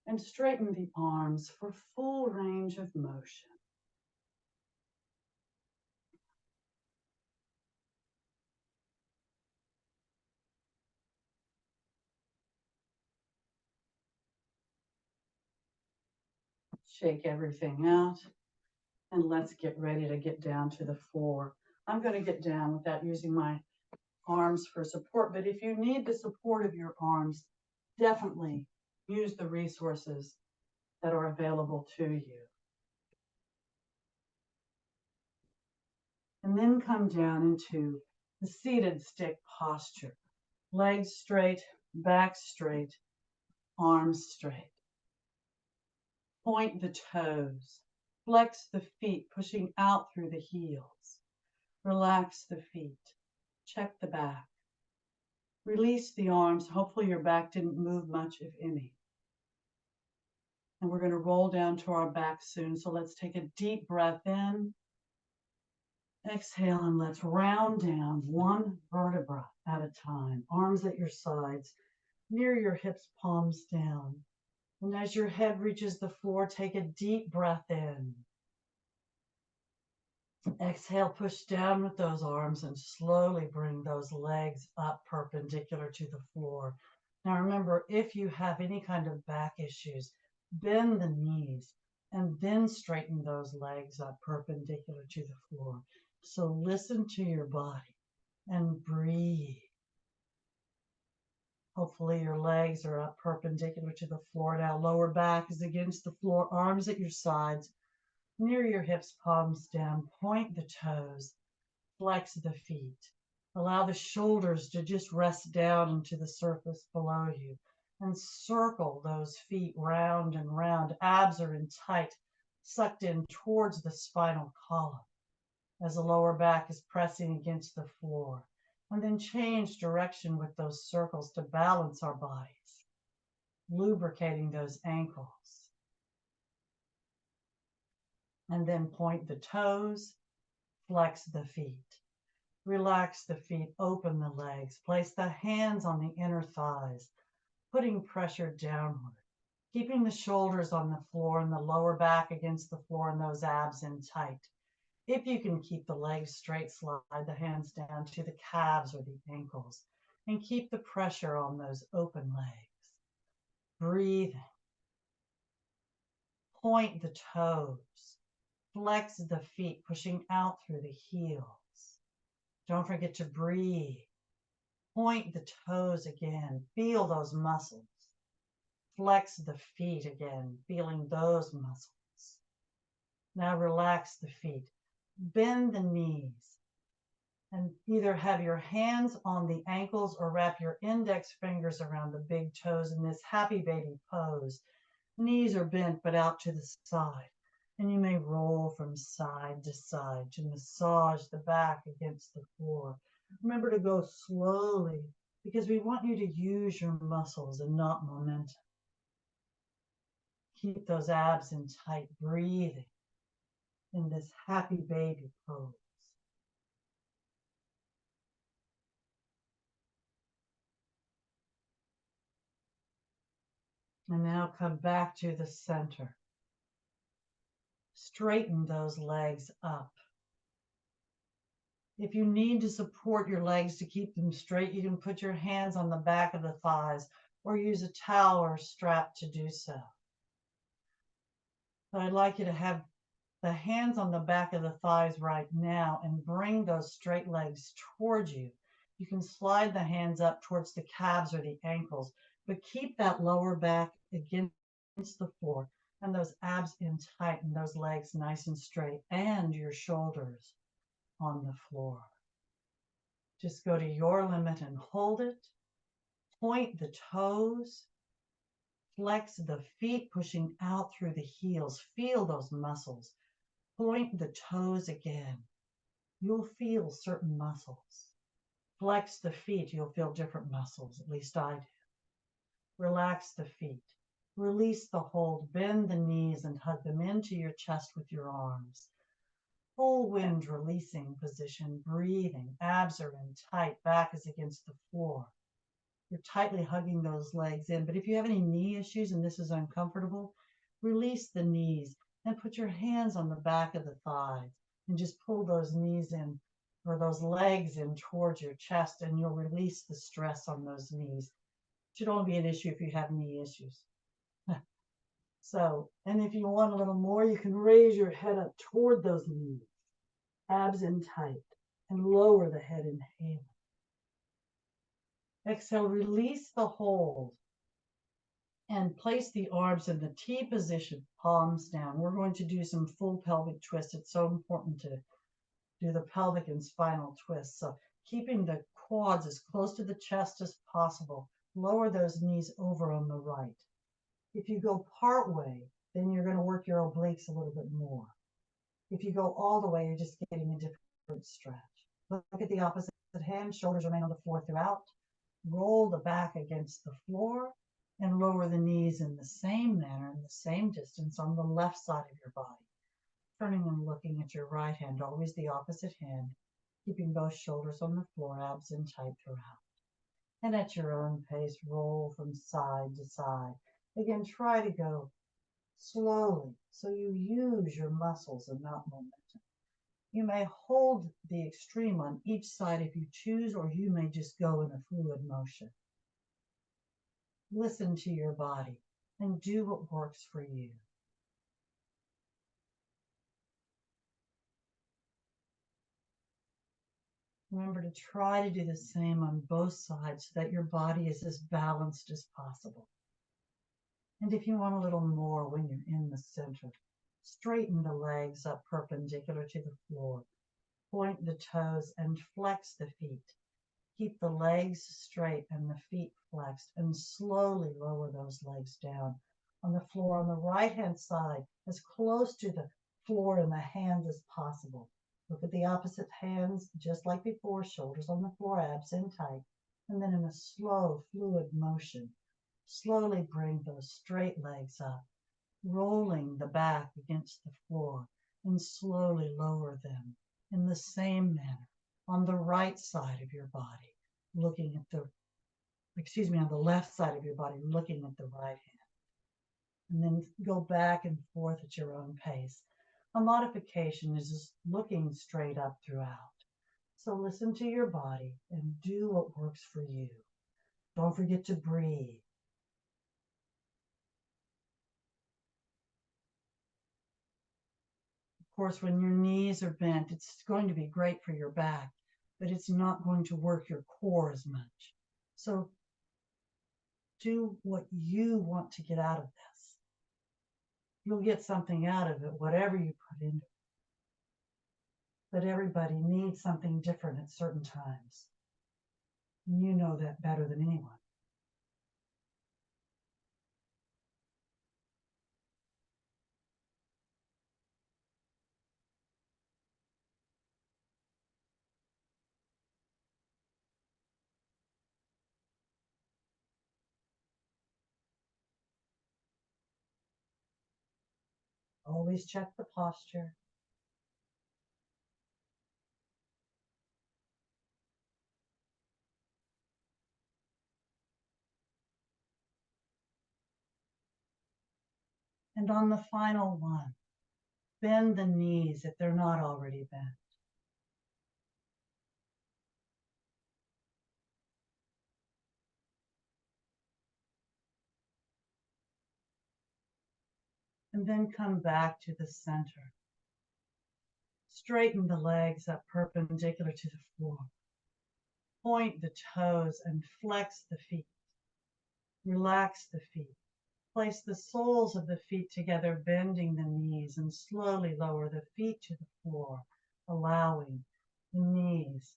And straighten the arms for full range of motion. Shake everything out. And let's get ready to get down to the floor. I'm going to get down without using my arms for support, but if you need the support of your arms, definitely use the resources that are available to you. And then come down into the seated stick posture. Legs straight, back straight, arms straight. Point the toes. Flex the feet, pushing out through the heels. Relax the feet. Check the back. Release the arms. Hopefully your back didn't move much, if any. And we're going to roll down to our back soon. So let's take a deep breath in. Exhale, and let's round down one vertebra at a time. Arms at your sides, near your hips, palms down. And as your head reaches the floor, take a deep breath in. Exhale, push down with those arms and slowly bring those legs up perpendicular to the floor. Now remember, if you have any kind of back issues, bend the knees and then straighten those legs up perpendicular to the floor. So listen to your body and breathe. Hopefully your legs are up perpendicular to the floor. Now lower back is against the floor, arms at your sides, near your hips, palms down. Point the toes, flex the feet. Allow the shoulders to just rest down into the surface below you. And circle those feet round and round. Abs are in tight, sucked in towards the spinal column as the lower back is pressing against the floor. And then change direction with those circles to balance our bodies, lubricating those ankles. And then point the toes, flex the feet. Relax the feet, open the legs. Place the hands on the inner thighs, putting pressure downward. Keeping the shoulders on the floor and the lower back against the floor and those abs in tight. If you can keep the legs straight, slide the hands down to the calves or the ankles and keep the pressure on those open legs. Breathe. Point the toes. Flex the feet, pushing out through the heels. Don't forget to breathe. Point the toes again. Feel those muscles. Flex the feet again, feeling those muscles. Now relax the feet. Bend the knees and either have your hands on the ankles or wrap your index fingers around the big toes in this happy baby pose. Knees are bent but out to the side. And you may roll from side to massage the back against the floor. Remember to go slowly because we want you to use your muscles and not momentum. Keep those abs in tight, breathing in this happy baby pose. And now come back to the center. Straighten those legs up. If you need to support your legs to keep them straight, you can put your hands on the back of the thighs or use a towel or a strap to do so. But I'd like you to have the hands on the back of the thighs right now and bring those straight legs towards you. You can slide the hands up towards the calves or the ankles, but keep that lower back against the floor and those abs in tight and those legs nice and straight and your shoulders on the floor. Just go to your limit and hold it. Point the toes. Flex the feet, pushing out through the heels. Feel those muscles. Point the toes again. You'll feel certain muscles. Flex the feet. You'll feel different muscles. At least I do. Relax the feet. Release the hold. Bend the knees and hug them into your chest with your arms. Full wind releasing position, breathing. Abs are in tight. Back is against the floor. You're tightly hugging those legs in. But if you have any knee issues and this is uncomfortable, release the knees and put your hands on the back of the thighs and just pull those knees in or those legs in towards your chest, and you'll release the stress on those knees. It should only be an issue if you have knee issues. So, and if you want a little more, you can raise your head up toward those knees, abs in tight, and lower the head, inhale. Exhale, release the hold and place the arms in the T position, palms down. We're going to do some full pelvic twists. It's so important to do the pelvic and spinal twists. So keeping the quads as close to the chest as possible. Lower those knees over on the right. If you go part way, then you're going to work your obliques a little bit more. If you go all the way, you're just getting a different stretch. Look at the opposite hand. Shoulders remain on the floor throughout. Roll the back against the floor and lower the knees in the same manner, in the same distance on the left side of your body. Turning and looking at your right hand, always the opposite hand, keeping both shoulders on the floor, abs in tight throughout. And at your own pace, roll from side to side. Again, try to go slowly so you use your muscles and not momentum. You may hold the extreme on each side if you choose, or you may just go in a fluid motion. Listen to your body and do what works for you. Remember to try to do the same on both sides so that your body is as balanced as possible. And if you want a little more when you're in the center, straighten the legs up perpendicular to the floor. Point the toes and flex the feet. Keep the legs straight and the feet flexed, and slowly lower those legs down on the floor on the right-hand side, as close to the floor and the hands as possible. Look at the opposite hands, just like before, shoulders on the floor, abs in tight, and then in a slow, fluid motion, slowly bring those straight legs up, rolling the back against the floor, and slowly lower them in the same manner on the right side of your body, looking at on the left side of your body, looking at the right hand. And then go back and forth at your own pace. A modification is just looking straight up throughout. So listen to your body and do what works for you. Don't forget to breathe. Of course, when your knees are bent, it's going to be great for your back, but it's not going to work your core as much. So do what you want to get out of this. You'll get something out of it, whatever you put into it. But everybody needs something different at certain times. And you know that better than anyone. Always check the posture. And on the final one, bend the knees if they're not already bent. And then come back to the center. Straighten the legs up perpendicular to the floor. Point the toes and flex the feet. Relax the feet. Place the soles of the feet together, bending the knees, and slowly lower the feet to the floor, allowing the knees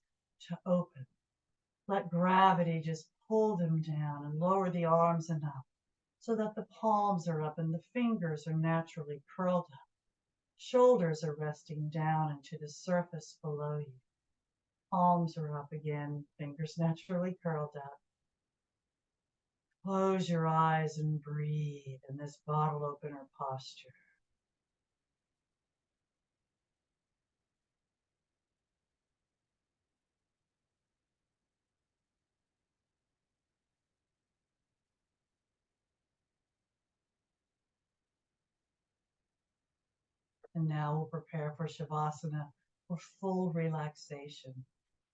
to open. Let gravity just pull them down and lower the arms enough so that the palms are up and the fingers are naturally curled up. Shoulders are resting down into the surface below you. Palms are up again, fingers naturally curled up. Close your eyes and breathe in this bottle opener posture. And now we'll prepare for Shavasana for full relaxation.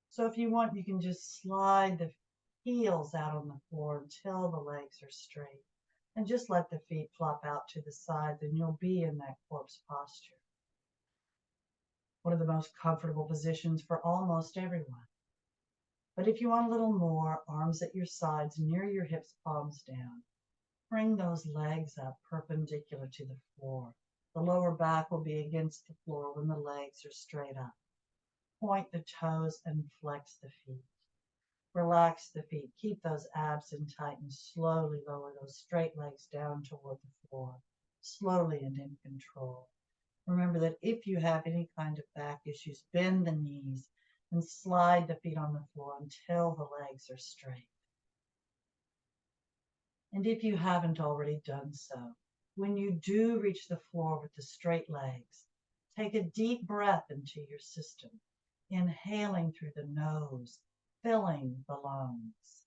So if you want, you can just slide the heels out on the floor until the legs are straight. And just let the feet flop out to the sides and you'll be in that corpse posture. One of the most comfortable positions for almost everyone. But if you want a little more, arms at your sides near your hips, palms down. Bring those legs up perpendicular to the floor. The lower back will be against the floor when the legs are straight up. Point the toes and flex the feet. Relax the feet. Keep those abs in tight and slowly lower those straight legs down toward the floor, slowly and in control. Remember that if you have any kind of back issues, bend the knees and slide the feet on the floor until the legs are straight. And if you haven't already done so, when you do reach the floor with the straight legs, take a deep breath into your system, inhaling through the nose, filling the lungs.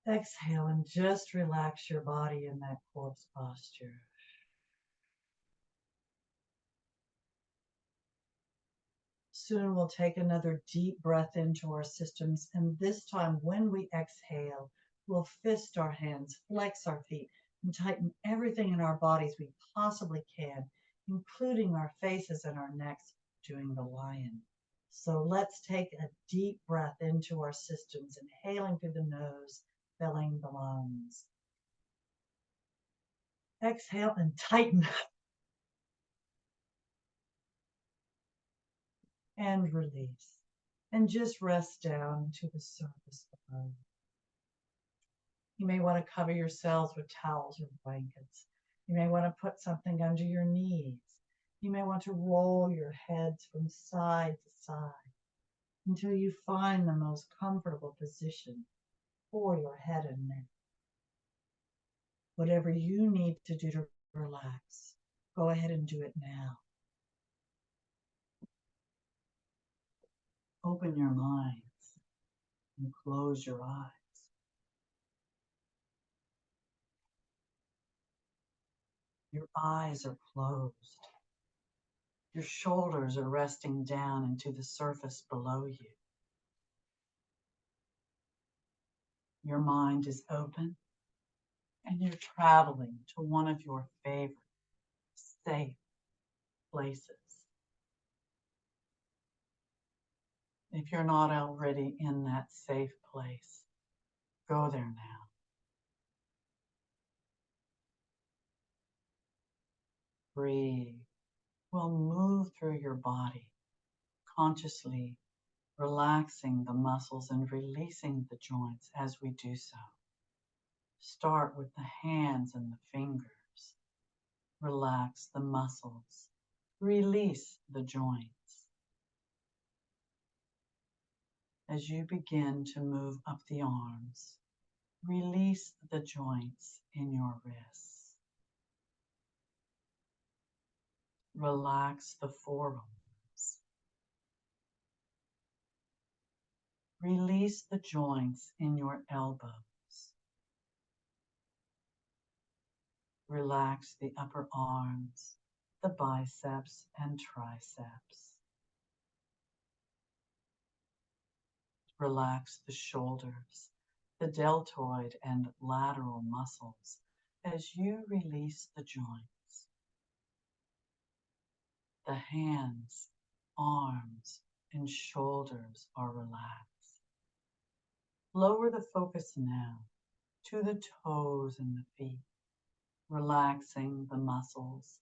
Exhale and just relax your body in that corpse posture. Soon we'll take another deep breath into our systems, and this time when we exhale, we'll fist our hands, flex our feet, and tighten everything in our bodies we possibly can, including our faces and our necks, doing the lion. So let's take a deep breath into our systems, inhaling through the nose, filling the lungs. Exhale and tighten. And release. And just rest down to the surface below. You may want to cover yourselves with towels or blankets. You may want to put something under your knees. You may want to roll your heads from side to side until you find the most comfortable position for your head and neck. Whatever you need to do to relax, go ahead and do it now. Open your minds and close your eyes. Your eyes are closed. Your shoulders are resting down into the surface below you. Your mind is open and you're traveling to one of your favorite safe places. If you're not already in that safe place, go there now. Breathe. We'll move through your body, consciously relaxing the muscles and releasing the joints as we do so. Start with the hands and the fingers. Relax the muscles. Release the joints. As you begin to move up the arms, release the joints in your wrists. Relax the forearms. Release the joints in your elbows. Relax the upper arms, the biceps and triceps. Relax the shoulders, the deltoid and lateral muscles as you release the joints. The hands, arms, and shoulders are relaxed. Lower the focus now to the toes and the feet, relaxing the muscles,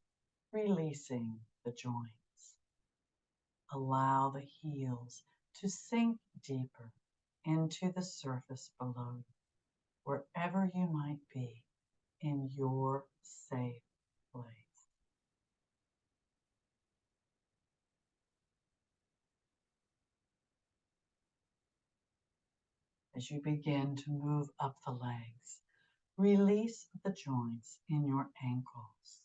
releasing the joints. Allow the heels to sink deeper into the surface below you, wherever you might be in your safe place. As you begin to move up the legs, release the joints in your ankles.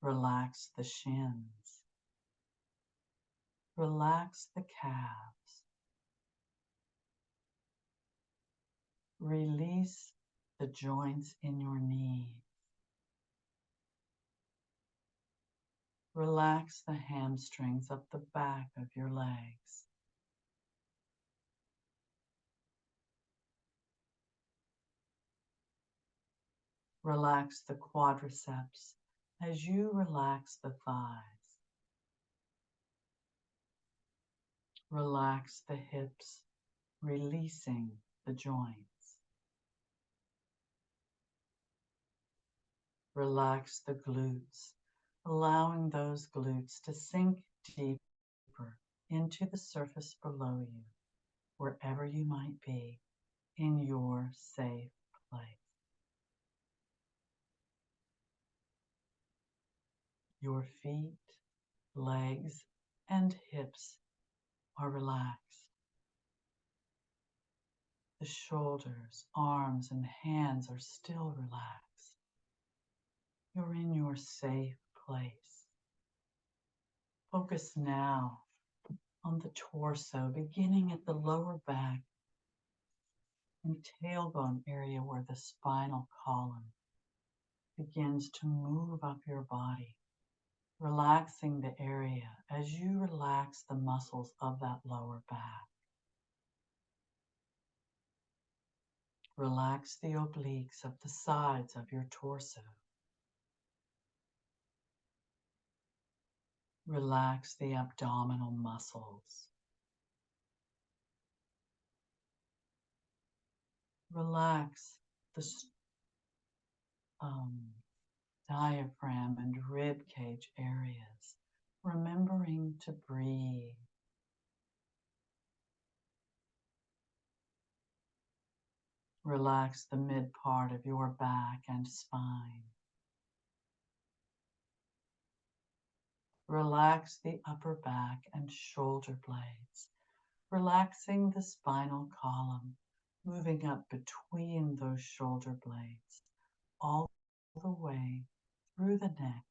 Relax the shins. Relax the calves. Release the joints in your knees. Relax the hamstrings up the back of your legs. Relax the quadriceps as you relax the thighs. Relax the hips, releasing the joints. Relax the glutes, allowing those glutes to sink deeper into the surface below you, wherever you might be in your safe place. Your feet, legs, and hips are relaxed. The shoulders, arms, and hands are still relaxed. You're in your safe place. Focus now on the torso, beginning at the lower back and tailbone area where the spinal column begins to move up your body, relaxing the area as you relax the muscles of that lower back. Relax the obliques of the sides of your torso. Relax the abdominal muscles. Relax the diaphragm and rib cage areas, remembering to breathe. Relax the mid part of your back and spine. Relax the upper back and shoulder blades, relaxing the spinal column, moving up between those shoulder blades, all the way through the neck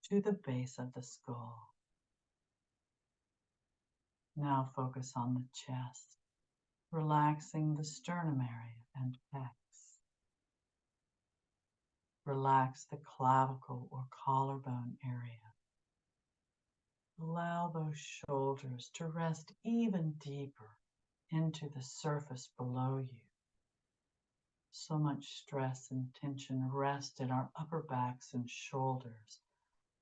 to the base of the skull. Now focus on the chest, relaxing the sternum area and pecs. Relax the clavicle or collarbone area. Allow those shoulders to rest even deeper into the surface below you. So much stress and tension rest in our upper backs and shoulders.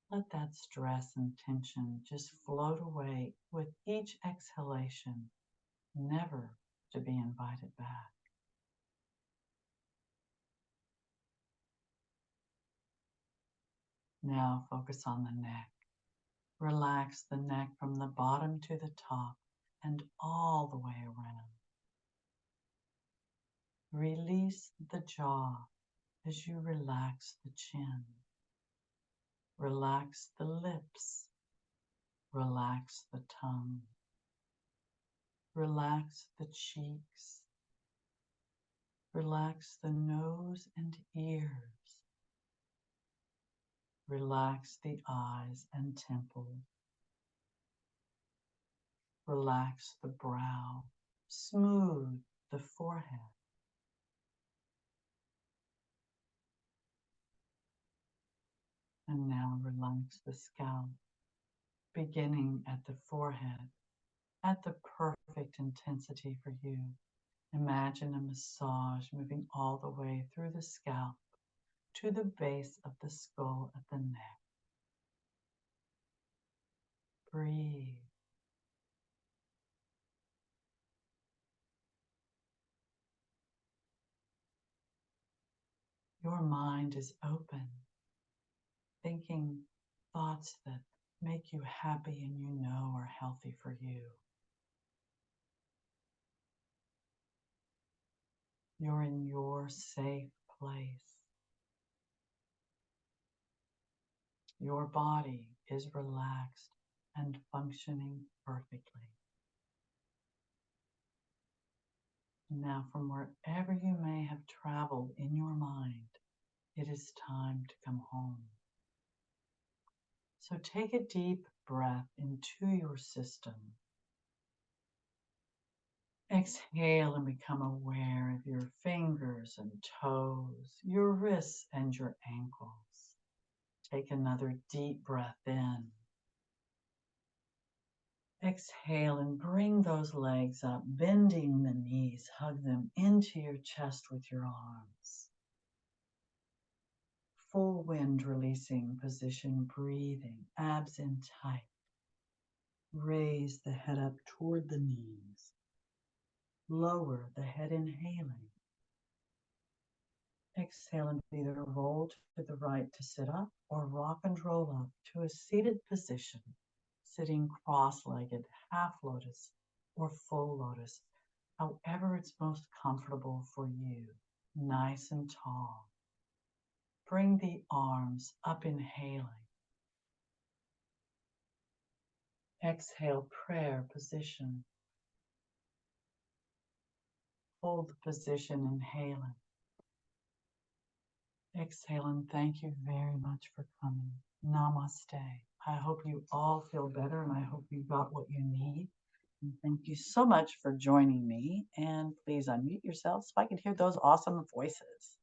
Let that stress and tension just float away with each exhalation, never to be invited back. Now focus on the neck. Relax the neck from the bottom to the top and all the way around. Release the jaw as you relax the chin. Relax the lips. Relax the tongue. Relax the cheeks. Relax the nose and ears. Relax the eyes and temples. Relax the brow. Smooth the forehead. And now relax the scalp, beginning at the forehead, at the perfect intensity for you. Imagine a massage moving all the way through the scalp to the base of the skull at the neck. Breathe. Your mind is open, thinking thoughts that make you happy and you know are healthy for you. You're in your safe place. Your body is relaxed and functioning perfectly. Now, from wherever you may have traveled in your mind, it is time to come home. So take a deep breath into your system. Exhale and become aware of your fingers and toes, your wrists and your ankles. Take another deep breath in. Exhale and bring those legs up, bending the knees. Hug them into your chest with your arms. Full wind releasing position, breathing, abs in tight. Raise the head up toward the knees. Lower the head, inhaling. Exhale and either roll to the right to sit up or rock and roll up to a seated position, sitting cross-legged, half lotus or full lotus, however it's most comfortable for you, nice and tall. Bring the arms up, inhaling. Exhale, prayer position. Hold the position, inhaling. Exhale and thank you very much for coming. Namaste. I hope you all feel better and I hope you got what you need. And thank you so much for joining me. And please unmute yourselves so I can hear those awesome voices.